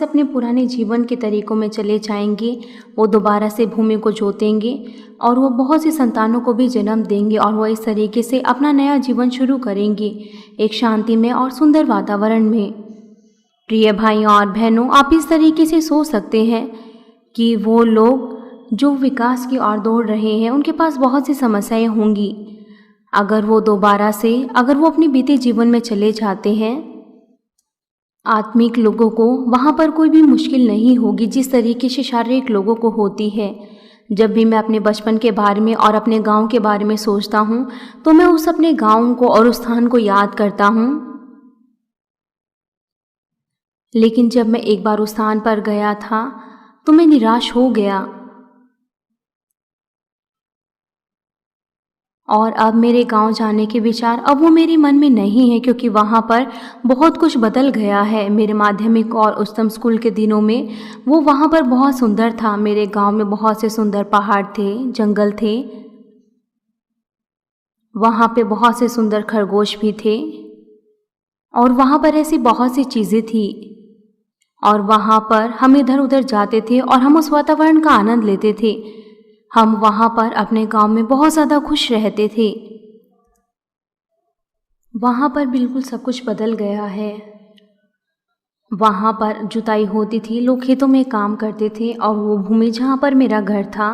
S1: अपने पुराने जीवन के तरीकों में चले जाएंगे। वो दोबारा से भूमि को जोतेंगे और वो बहुत सी संतानों को भी जन्म देंगे और वो इस तरीके से अपना नया जीवन शुरू करेंगे, एक शांति में और सुंदर वातावरण में। प्रिय भाइयों और बहनों, आप इस तरीके से सोच सकते हैं कि वो लोग जो विकास की ओर दौड़ रहे हैं उनके पास बहुत सी समस्याएं होंगी। अगर वो अपने बीते जीवन में चले जाते हैं, आत्मिक लोगों को वहाँ पर कोई भी मुश्किल नहीं होगी जिस तरीके से शारीरिक लोगों को होती है। जब भी मैं अपने बचपन के बारे में और अपने गांव के बारे में सोचता हूँ तो मैं उस अपने गांव को और उस स्थान को याद करता हूँ, लेकिन जब मैं एक बार उस स्थान पर गया था तो मैं निराश हो गया और अब मेरे गांव जाने के विचार अब वो मेरे मन में नहीं है, क्योंकि वहाँ पर बहुत कुछ बदल गया है। मेरे माध्यमिक और उच्चतम स्कूल के दिनों में वो वहाँ पर बहुत सुंदर था। मेरे गांव में बहुत से सुंदर पहाड़ थे, जंगल थे, वहाँ पे बहुत से सुंदर खरगोश भी थे और वहाँ पर ऐसी बहुत सी चीज़ें थी। और वहाँ पर हम इधर उधर जाते थे और हम उस वातावरण का आनंद लेते थे। हम वहाँ पर अपने गांव में बहुत ज़्यादा खुश रहते थे। वहाँ पर बिल्कुल सब कुछ बदल गया है। वहाँ पर जुताई होती थी, लोग खेतों में काम करते थे और वो भूमि जहाँ पर मेरा घर था,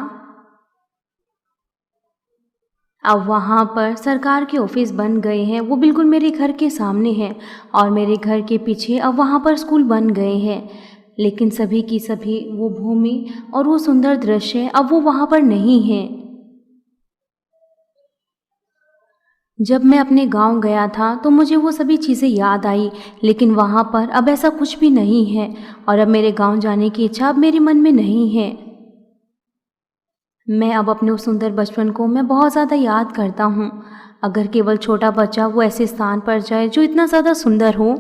S1: अब वहाँ पर सरकार के ऑफिस बन गए हैं। वो बिल्कुल मेरे घर के सामने हैं और मेरे घर के पीछे अब वहाँ पर स्कूल बन गए हैं। लेकिन सभी की सभी वो भूमि और वो सुंदर दृश्य अब वो वहाँ पर नहीं है। जब मैं अपने गांव गया था तो मुझे वो सभी चीज़ें याद आई, लेकिन वहाँ पर अब ऐसा कुछ भी नहीं है और अब मेरे गांव जाने की इच्छा अब मेरे मन में नहीं है। मैं अब अपने उस सुंदर बचपन को मैं बहुत ज़्यादा याद करता हूँ। अगर केवल छोटा बच्चा वो ऐसे स्थान पर जाए जो इतना ज़्यादा सुंदर हो,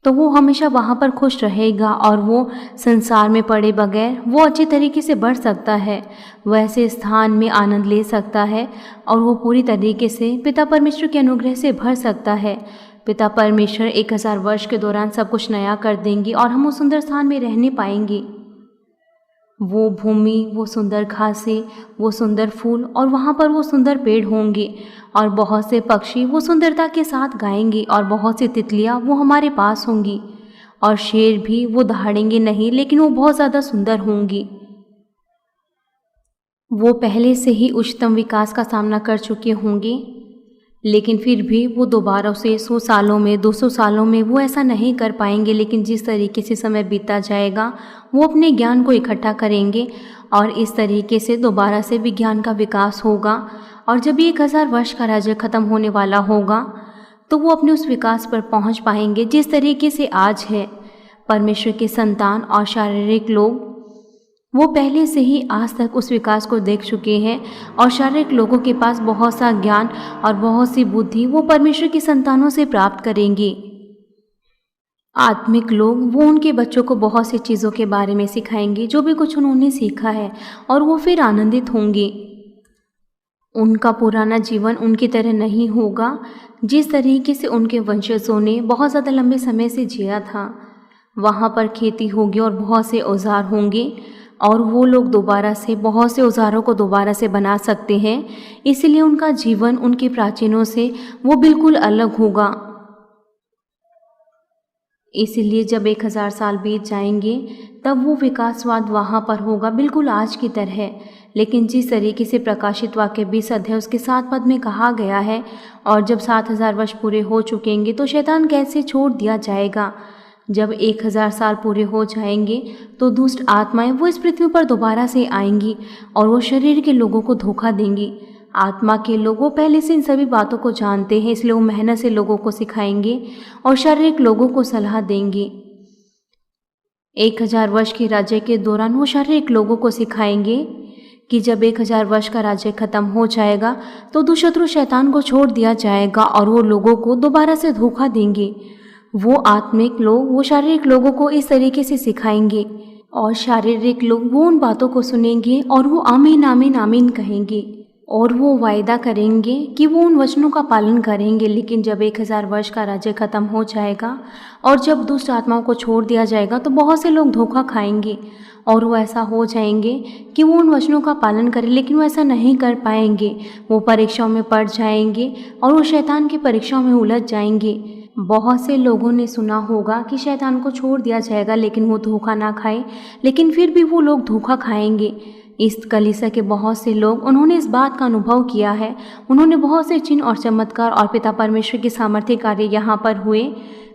S1: तो वो हमेशा वहाँ पर खुश रहेगा और वो संसार में पड़े बगैर वो अच्छे तरीके से बढ़ सकता है, वो ऐसे स्थान में आनंद ले सकता है और वो पूरी तरीके से पिता परमेश्वर के अनुग्रह से भर सकता है। पिता परमेश्वर 1000 वर्ष के दौरान सब कुछ नया कर देंगे और हम उस सुंदर स्थान में रहने पाएंगे। वो भूमि, वो सुंदर घासें, वो सुंदर फूल और वहाँ पर वो सुंदर पेड़ होंगे और बहुत से पक्षी वो सुंदरता के साथ गाएंगे और बहुत सी तितलियाँ वो हमारे पास होंगी और शेर भी वो दहाड़ेंगे नहीं, लेकिन वो बहुत ज़्यादा सुंदर होंगी। वो पहले से ही उच्चतम विकास का सामना कर चुके होंगे, लेकिन फिर भी वो दोबारा से 100 सालों में 200 सालों में वो ऐसा नहीं कर पाएंगे। लेकिन जिस तरीके से समय बीतता जाएगा वो अपने ज्ञान को इकट्ठा करेंगे और इस तरीके से दोबारा से विज्ञान का विकास होगा। और जब 1000 वर्ष का राज्य ख़त्म होने वाला होगा तो वो अपने उस विकास पर पहुंच पाएंगे जिस तरीके से आज है। परमेश्वर के संतान और शारीरिक लोग वो पहले से ही आज तक उस विकास को देख चुके हैं और शारीरिक लोगों के पास बहुत सा ज्ञान और बहुत सी बुद्धि वो परमेश्वर की संतानों से प्राप्त करेंगे। आत्मिक लोग वो उनके बच्चों को बहुत सी चीज़ों के बारे में सिखाएंगे जो भी कुछ उन्होंने सीखा है और वो फिर आनंदित होंगे। उनका पुराना जीवन उनकी तरह नहीं होगा जिस तरीके से उनके वंशजों ने बहुत ज़्यादा लंबे समय से जिया था। वहाँ पर खेती होगी और बहुत से औजार होंगे और वो लोग दोबारा से बहुत से औजारों को दोबारा से बना सकते हैं, इसलिए उनका जीवन उनके प्राचीनों से वो बिल्कुल अलग होगा। इसलिए जब 1000 साल बीत जाएंगे तब वो विकासवाद वहाँ पर होगा बिल्कुल आज की तरह। लेकिन जिस तरीके से प्रकाशित वाक्य 20 अध्याय उसके 7 पद में कहा गया है, और जब 7000 वर्ष पूरे हो चुकेंगे तो शैतान कैसे छोड़ दिया जाएगा। जब 1000 साल पूरे हो जाएंगे तो दुष्ट आत्माएं वो इस पृथ्वी पर दोबारा से आएंगी और वो शरीर के लोगों को धोखा देंगी। आत्मा के लोग वो पहले से इन सभी बातों को जानते हैं, इसलिए वो मेहनत से लोगों को सिखाएंगे और शारीरिक लोगों को सलाह देंगे। 1000 वर्ष के राज्य के दौरान वो शारीरिक लोगों को सिखाएंगे कि जब 1000 वर्ष का राज्य खत्म हो जाएगा तो दुष्शत्रु शैतान को छोड़ दिया जाएगा और वो लोगों को दोबारा से धोखा देंगे। वो आत्मिक लोग वो शारीरिक लोगों को इस तरीके से सिखाएंगे और शारीरिक लोग वो उन बातों को सुनेंगे और वो आमीन आमीन आमीन कहेंगे और वो वायदा करेंगे कि वो उन वचनों का पालन करेंगे। लेकिन जब 1000 वर्ष का राज्य खत्म हो जाएगा और जब दुष्ट आत्माओं को छोड़ दिया जाएगा तो बहुत से लोग धोखा खाएंगे और वो ऐसा हो जाएंगे कि वो उन वचनों का पालन करें, लेकिन वो ऐसा नहीं कर पाएंगे। वो परीक्षाओं में पड़ जाएंगे और वो शैतान की परीक्षाओं में उलझ जाएंगे। बहुत से लोगों ने सुना होगा कि शैतान को छोड़ दिया जाएगा लेकिन वो धोखा ना खाए, लेकिन फिर भी वो लोग धोखा खाएंगे। इस कलीसिया के बहुत से लोग उन्होंने इस बात का अनुभव किया है। उन्होंने बहुत से चिन्ह और चमत्कार और पिता परमेश्वर के सामर्थ्य कार्य यहाँ पर हुए,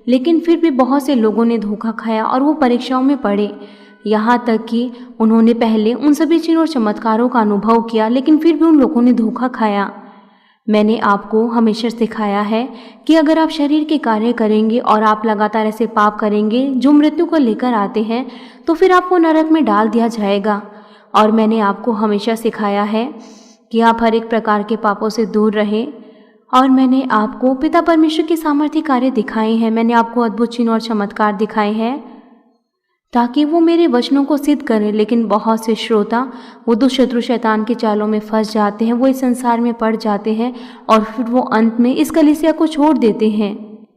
S1: लेकिन फिर भी बहुत से लोगों ने धोखा खाया और वो परीक्षाओं में पड़े। यहाँ तक कि उन्होंने पहले उन सभी चिन्ह और चमत्कारों का अनुभव किया, लेकिन फिर भी उन लोगों ने धोखा खाया। मैंने आपको हमेशा सिखाया है कि अगर आप शरीर के कार्य करेंगे और आप लगातार ऐसे पाप करेंगे जो मृत्यु को लेकर आते हैं तो फिर आपको नरक में डाल दिया जाएगा। और मैंने आपको हमेशा सिखाया है कि आप हर एक प्रकार के पापों से दूर रहें। और मैंने आपको पिता परमेश्वर के सामर्थ्य कार्य दिखाए हैं, मैंने आपको अद्भुत चिन्ह और चमत्कार दिखाए हैं ताकि वो मेरे वचनों को सिद्ध करें। लेकिन बहुत से श्रोता वो दुष्ट शत्रु शैतान के जालों में फंस जाते हैं, वो इस संसार में पड़ जाते हैं और फिर वो अंत में इस कलीसिया को छोड़ देते हैं।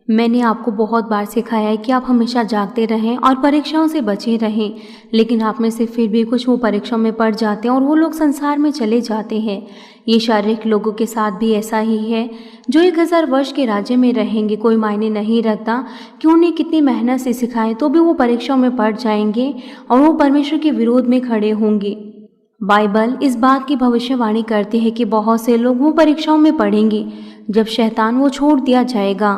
S1: मैंने आपको बहुत बार सिखाया है कि आप हमेशा जागते रहें और परीक्षाओं से बचे रहें, लेकिन आप में से फिर भी कुछ वो परीक्षाओं में पड़ जाते हैं और वो लोग संसार में चले जाते हैं। ये शारीरिक लोगों के साथ भी ऐसा ही है जो 1000 वर्ष के राज्य में रहेंगे। कोई मायने नहीं रखता कि उन्हें कितनी मेहनत से सिखाएं, तो भी वो परीक्षाओं में पड़ जाएंगे और वो परमेश्वर के विरोध में खड़े होंगे। बाइबल इस बात की भविष्यवाणी करती है कि बहुत से लोग वो परीक्षाओं में पड़ेंगे जब शैतान वो छोड़ दिया जाएगा।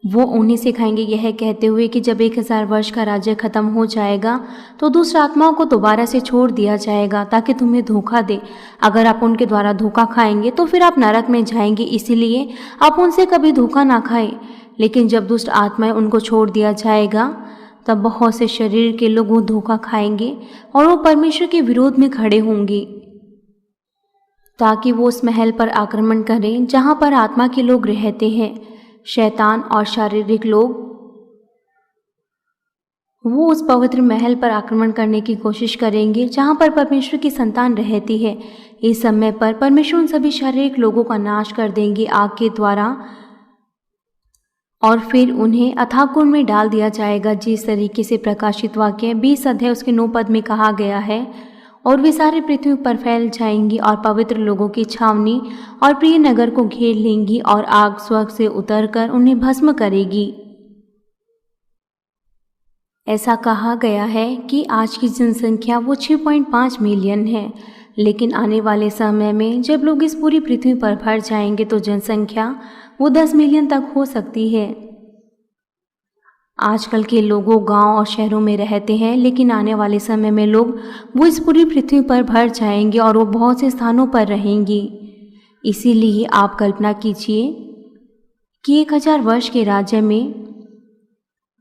S1: वो उन्हें सिखाएंगे यह कहते हुए कि जब 1000 वर्ष का राज्य खत्म हो जाएगा तो दुष्ट आत्माओं को दोबारा से छोड़ दिया जाएगा ताकि तुम्हें धोखा दे। अगर आप उनके द्वारा धोखा खाएंगे तो फिर आप नरक में जाएंगे, इसीलिए आप उनसे कभी धोखा ना खाएं। लेकिन जब दुष्ट आत्माएं उनको छोड़ दिया जाएगा तब बहुत से शरीर के लोग वो धोखा खाएंगे और वो परमेश्वर के विरोध में खड़े होंगे ताकि वो उस महल पर आक्रमण करें जहाँ पर आत्मा के लोग रहते हैं। शैतान और शारीरिक लोग वो उस पवित्र महल पर आक्रमण करने की कोशिश करेंगे जहां पर परमेश्वर की संतान रहती है। इस समय पर परमेश्वर उन सभी शारीरिक लोगों का नाश कर देंगे आग के द्वारा और फिर उन्हें अथाह कुंड में डाल दिया जाएगा। जिस तरीके से प्रकाशित वाक्य 20 अध्याय उसके 9 पद में कहा गया है, और वे सारे पृथ्वी पर फैल जाएंगी और पवित्र लोगों की छावनी और प्रिय नगर को घेर लेंगी और आग स्वर्ग से उतरकर उन्हें भस्म करेगी। ऐसा कहा गया है कि आज की जनसंख्या वो 6.5 मिलियन है, लेकिन आने वाले समय में जब लोग इस पूरी पृथ्वी पर भर जाएंगे तो जनसंख्या वो 10 मिलियन तक हो सकती है। आजकल के लोगों गांव और शहरों में रहते हैं, लेकिन आने वाले समय में लोग वो इस पूरी पृथ्वी पर भर जाएंगे और वो बहुत से स्थानों पर रहेंगे। इसीलिए आप कल्पना कीजिए कि 1000 वर्ष के राज्य में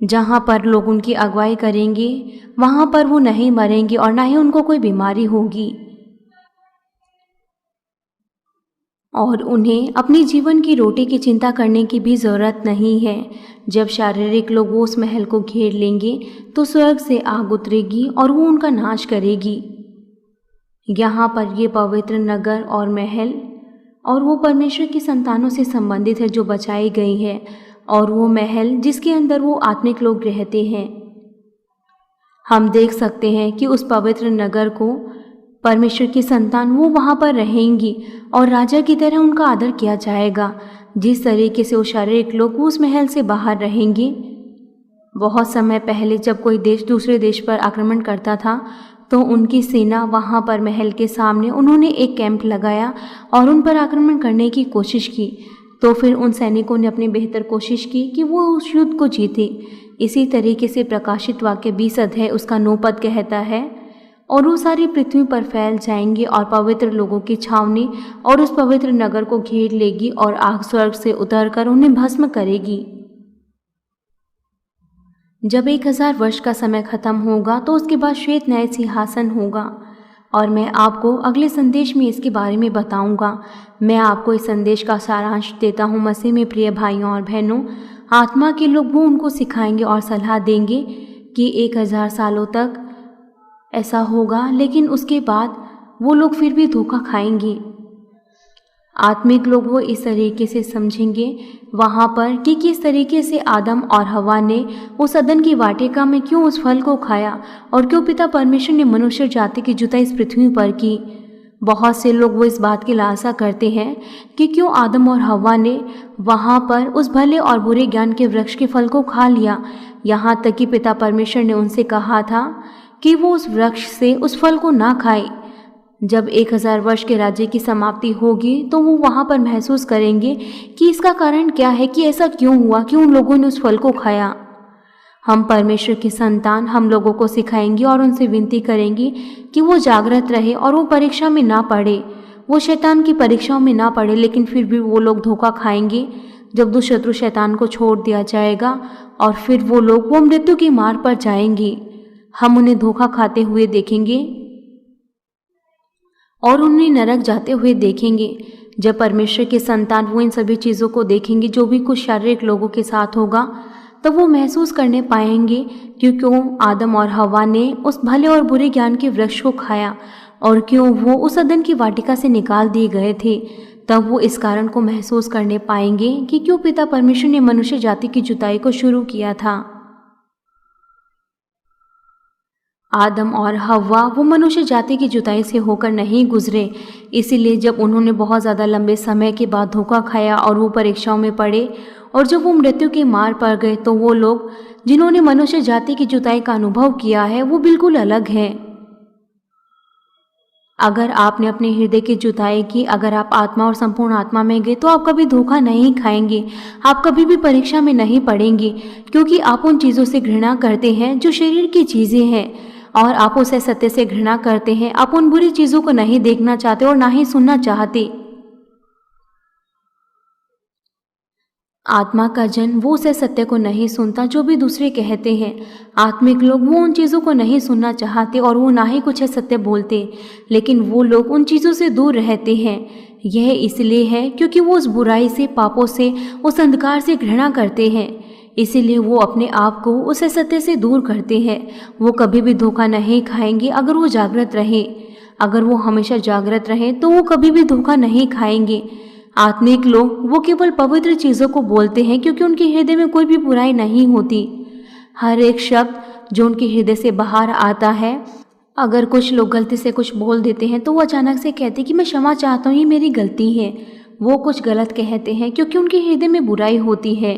S1: जहाँ पर लोग उनकी अगुवाई करेंगे वहाँ पर वो नहीं मरेंगे और ना ही उनको कोई बीमारी होगी और उन्हें अपनी जीवन की रोटी की चिंता करने की भी ज़रूरत नहीं है। जब शारीरिक लोग वो उस महल को घेर लेंगे तो स्वर्ग से आग उतरेगी और वो उनका नाश करेगी। यहाँ पर ये पवित्र नगर और महल और वो परमेश्वर की संतानों से संबंधित है जो बचाई गई है, और वो महल जिसके अंदर वो आत्मिक लोग रहते हैं। हम देख सकते हैं कि उस पवित्र नगर को परमेश्वर की संतान वो वहाँ पर रहेंगी और राजा की तरह उनका आदर किया जाएगा। जिस तरीके से वो शारीरिक लोग उस महल से बाहर रहेंगे। बहुत समय पहले जब कोई देश दूसरे देश पर आक्रमण करता था तो उनकी सेना वहाँ पर महल के सामने उन्होंने एक कैंप लगाया और उन पर आक्रमण करने की कोशिश की। तो फिर उन सैनिकों ने अपनी बेहतर कोशिश की कि वो उस युद्ध को जीते। इसी तरीके से प्रकाशित वाक्य 20 अध्याय उसका 9 पद कहता है, और वो सारी पृथ्वी पर फैल जाएंगे और पवित्र लोगों की छावनी और उस पवित्र नगर को घेर लेगी और आग स्वर्ग से उतरकर उन्हें भस्म करेगी। जब 1000 वर्ष का समय खत्म होगा तो उसके बाद श्वेत न्याय सिंहासन होगा, और मैं आपको अगले संदेश में इसके बारे में बताऊंगा। मैं आपको इस संदेश का सारांश देता हूँ। मसीह में प्रिय भाइयों और बहनों, आत्मा के लोग वो उनको सिखाएंगे और सलाह देंगे कि 1000 सालों तक ऐसा होगा, लेकिन उसके बाद वो लोग फिर भी धोखा खाएंगे। आत्मिक लोग वो इस तरीके से समझेंगे वहाँ पर कि किस तरीके से आदम और हवा ने उस अदन की वाटिका में क्यों उस फल को खाया और क्यों पिता परमेश्वर ने मनुष्य जाति की जुताई इस पृथ्वी पर की। बहुत से लोग वो इस बात की लालसा करते हैं कि क्यों आदम और हवा ने वहाँ पर उस भले और बुरे ज्ञान के वृक्ष के फल को खा लिया। यहाँ तक कि पिता परमेश्वर ने उनसे कहा था कि वो उस वृक्ष से उस फल को ना खाए। जब 1000 वर्ष के राज्य की समाप्ति होगी तो वो वहाँ पर महसूस करेंगे कि इसका कारण क्या है, कि ऐसा क्यों हुआ कि उन लोगों ने उस फल को खाया। हम परमेश्वर की संतान हम लोगों को सिखाएंगे और उनसे विनती करेंगे कि वो जागृत रहे और वो परीक्षा में ना पड़े, वो शैतान की परीक्षाओं में ना पड़े। लेकिन फिर भी वो लोग धोखा खाएंगे जब दुष्ट शत्रु शैतान को छोड़ दिया जाएगा और फिर वो लोग वो मृत्यु की मार पर जाएंगे। हम उन्हें धोखा खाते हुए देखेंगे और उन्हें नरक जाते हुए देखेंगे। जब परमेश्वर के संतान वो इन सभी चीज़ों को देखेंगे जो भी कुछ शारीरिक लोगों के साथ होगा, तब वो महसूस करने पाएंगे क्यों आदम और हव्वा ने उस भले और बुरे ज्ञान के वृक्ष को खाया और क्यों वो उस अदन की वाटिका से निकाल दिए गए थे। तब वो इस कारण को महसूस करने पाएंगे कि क्यों पिता परमेश्वर ने मनुष्य जाति की जुताई को शुरू किया था। आदम और हव्वा वो मनुष्य जाति की जुताई से होकर नहीं गुजरे, इसीलिए जब उन्होंने बहुत ज़्यादा लंबे समय के बाद धोखा खाया और वो परीक्षाओं में पड़े और जब वो मृत्यु के मार पर गए, तो वो लोग जिन्होंने मनुष्य जाति की जुताई का अनुभव किया है वो बिल्कुल अलग हैं। अगर आपने अपने हृदय की जुताई की, अगर आप आत्मा और संपूर्ण आत्मा में गए, तो आप कभी धोखा नहीं खाएंगे, आप कभी भी परीक्षा में नहीं पड़ेंगे, क्योंकि आप उन चीज़ों से घृणा करते हैं जो शरीर की चीज़ें हैं और आप उसे सत्य से घृणा करते हैं। आप उन बुरी चीज़ों को नहीं देखना चाहते और ना ही सुनना चाहते। आत्मा का जन वो उसे सत्य को नहीं सुनता जो भी दूसरे कहते हैं। आत्मिक लोग वो उन चीज़ों को नहीं सुनना चाहते और वो ना ही कुछ सत्य बोलते, लेकिन वो लोग उन चीज़ों से दूर रहते हैं। यह इसलिए है क्योंकि वो उस बुराई से, पापों से, उस अंधकार से घृणा करते हैं। इसीलिए वो अपने आप को उस सत्य से दूर करते हैं। वो कभी भी धोखा नहीं खाएंगे अगर वो जागृत रहे। अगर वो हमेशा जागृत रहे तो वो कभी भी धोखा नहीं खाएंगे। आत्मिक लोग वो केवल पवित्र चीज़ों को बोलते हैं क्योंकि उनके हृदय में कोई भी बुराई नहीं होती। हर एक शब्द जो उनके हृदय से बाहर आता है, अगर कुछ लोग गलती से कुछ बोल देते हैं तो वो अचानक से कहते हैं कि मैं क्षमा चाहता हूँ, ये मेरी गलती है। वो कुछ गलत कहते हैं क्योंकि उनके हृदय में बुराई होती है।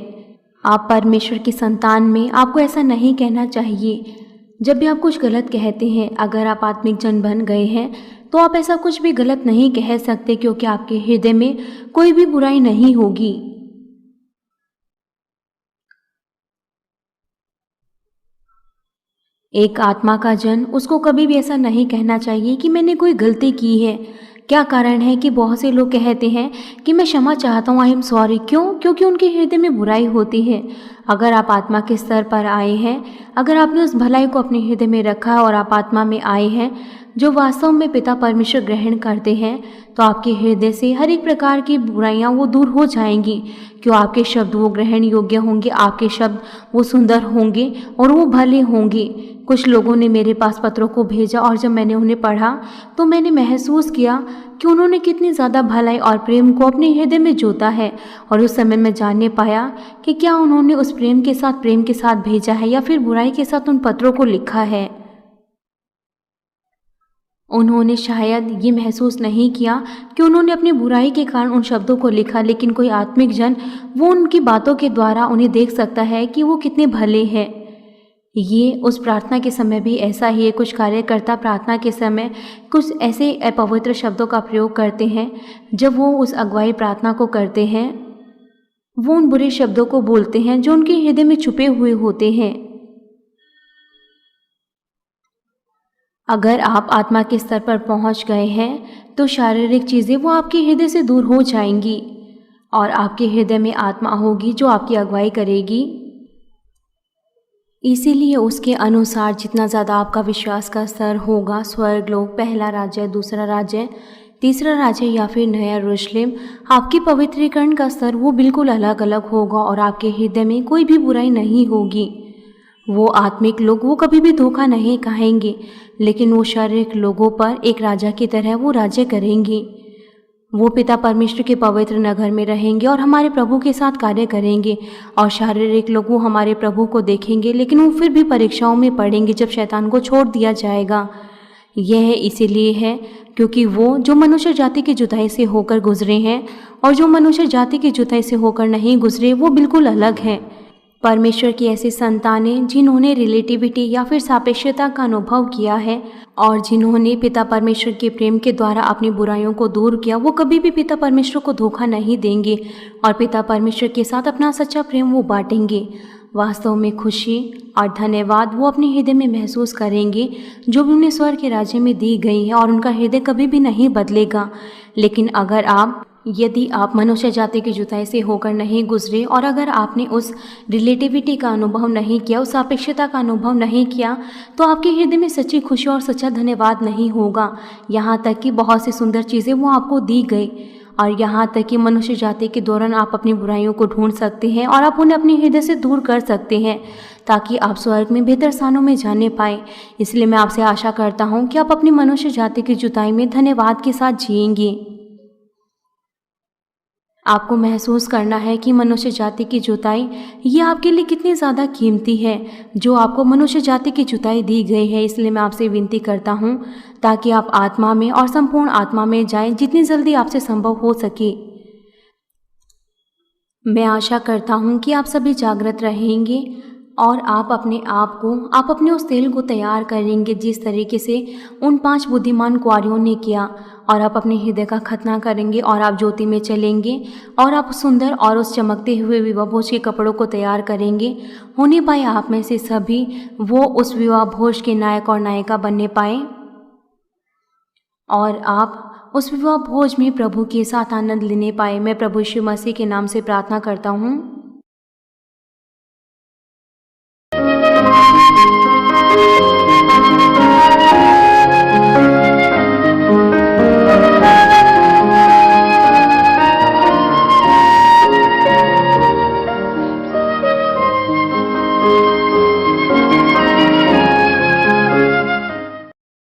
S1: आप परमेश्वर की संतान में, आपको ऐसा नहीं कहना चाहिए। जब भी आप कुछ गलत कहते हैं, अगर आप आत्मिक जन बन गए हैं, तो आप ऐसा कुछ भी गलत नहीं कह सकते क्योंकि आपके हृदय में कोई भी बुराई नहीं होगी। एक आत्मा का जन, उसको कभी भी ऐसा नहीं कहना चाहिए कि मैंने कोई गलती की है। क्या कारण है कि बहुत से लोग कहते हैं कि मैं क्षमा चाहता हूँ, आई एम सॉरी। क्यों? क्योंकि उनके हृदय में बुराई होती है। अगर आप आत्मा के स्तर पर आए हैं, अगर आपने उस भलाई को अपने हृदय में रखा और आप आत्मा में आए हैं जो वास्तव में पिता परमेश्वर ग्रहण करते हैं, तो आपके हृदय से हर एक प्रकार की बुराइयां वो दूर हो जाएंगी। क्यों? आपके शब्द वो ग्रहण योग्य होंगे, आपके शब्द वो सुंदर होंगे और वो भले होंगे। कुछ लोगों ने मेरे पास पत्रों को भेजा और जब मैंने उन्हें पढ़ा तो मैंने महसूस किया कि उन्होंने कितनी ज़्यादा भलाई और प्रेम को अपने हृदय में जोता है। और उस समय मैं जानने पाया कि क्या उन्होंने उस प्रेम के साथ भेजा है या फिर बुराई के साथ उन पत्रों को लिखा है। उन्होंने शायद ये महसूस नहीं किया कि उन्होंने अपनी बुराई के कारण उन शब्दों को लिखा, लेकिन कोई आत्मिक जन वो उनकी बातों के द्वारा उन्हें देख सकता है कि वो कितने भले हैं। ये उस प्रार्थना के समय भी ऐसा ही है। कुछ कार्यकर्ता प्रार्थना के समय कुछ ऐसे अपवित्र शब्दों का प्रयोग करते हैं। जब वो उस अगुवाई प्रार्थना को करते हैं, वो उन बुरे शब्दों को बोलते हैं जो उनके हृदय में छुपे हुए होते हैं। अगर आप आत्मा के स्तर पर पहुंच गए हैं तो शारीरिक चीज़ें वो आपके हृदय से दूर हो जाएंगी और आपके हृदय में आत्मा होगी जो आपकी अगुवाई करेगी। इसीलिए उसके अनुसार जितना ज़्यादा आपका विश्वास का स्तर होगा, स्वर्ग लोक, पहला राज्य, दूसरा राज्य, तीसरा राज्य या फिर नया यरूशलेम, आपकी पवित्रीकरण का स्तर वो बिल्कुल अलग अलग होगा और आपके हृदय में कोई भी बुराई नहीं होगी। वो आत्मिक लोग वो कभी भी धोखा नहीं खाएंगे, लेकिन वो शारीरिक लोगों पर एक राजा की तरह वो राज्य करेंगे। वो पिता परमेश्वर के पवित्र नगर में रहेंगे और हमारे प्रभु के साथ कार्य करेंगे। और शारीरिक लोग वो हमारे प्रभु को देखेंगे, लेकिन वो फिर भी परीक्षाओं में पड़ेंगे जब शैतान को छोड़ दिया जाएगा। यह इसीलिए है क्योंकि वो जो मनुष्य जाति की जुताई से होकर गुजरे हैं और जो मनुष्य जाति की जुताई से होकर नहीं गुजरे, वो बिल्कुल अलग हैं। परमेश्वर की ऐसी संतानें जिन्होंने रिलेटिविटी या फिर सापेक्षता का अनुभव किया है और जिन्होंने पिता परमेश्वर के प्रेम के द्वारा अपनी बुराइयों को दूर किया, वो कभी भी पिता परमेश्वर को धोखा नहीं देंगे और पिता परमेश्वर के साथ अपना सच्चा प्रेम वो बांटेंगे। वास्तव में खुशी और धन्यवाद वो अपने हृदय में महसूस करेंगे जो भी उन्हें स्वर्ग के राज्य में दी गई है और उनका हृदय कभी भी नहीं बदलेगा। लेकिन अगर आप यदि आप मनुष्य जाति की जुताई से होकर नहीं गुजरे और अगर आपने उस रिलेटिविटी का अनुभव नहीं किया, उस सापेक्षता का अनुभव नहीं किया, तो आपके हृदय में सच्ची खुशी और सच्चा धन्यवाद नहीं होगा। यहाँ तक कि बहुत सी सुंदर चीज़ें वो आपको दी गई और यहाँ तक कि मनुष्य जाति के दौरान आप अपनी बुराइयों को ढूंढ सकते हैं और आप उन्हें अपने हृदय से दूर कर सकते हैं ताकि आप स्वर्ग में बेहतर स्थानों में जाने पाए। इसलिए मैं आपसे आशा करता हूँ कि आप अपनी मनुष्य जाति की जुताई में धन्यवाद के साथ जिएंगे। आपको महसूस करना है कि मनुष्य जाति की जुताई ये आपके लिए कितनी ज़्यादा कीमती है जो आपको मनुष्य जाति की जुताई दी गई है। इसलिए मैं आपसे विनती करता हूँ ताकि आप आत्मा में और संपूर्ण आत्मा में जाएं जितनी जल्दी आपसे संभव हो सके। मैं आशा करता हूँ कि आप सभी जागृत रहेंगे और आप अपने उस तेल को तैयार करेंगे जिस तरीके से उन 5 बुद्धिमान कुंवारियों ने किया और आप अपने हृदय का खतना करेंगे और आप ज्योति में चलेंगे और आप सुंदर और उस चमकते हुए विवाह भोज के कपड़ों को तैयार करेंगे। होने पाए आप में से सभी वो उस विवाह भोज के नायक और नायिका बनने पाए और आप उस विवाह भोज में प्रभु के साथ आनंद लेने पाए। मैं प्रभु यीशु मसीह के नाम से प्रार्थना करता हूँ।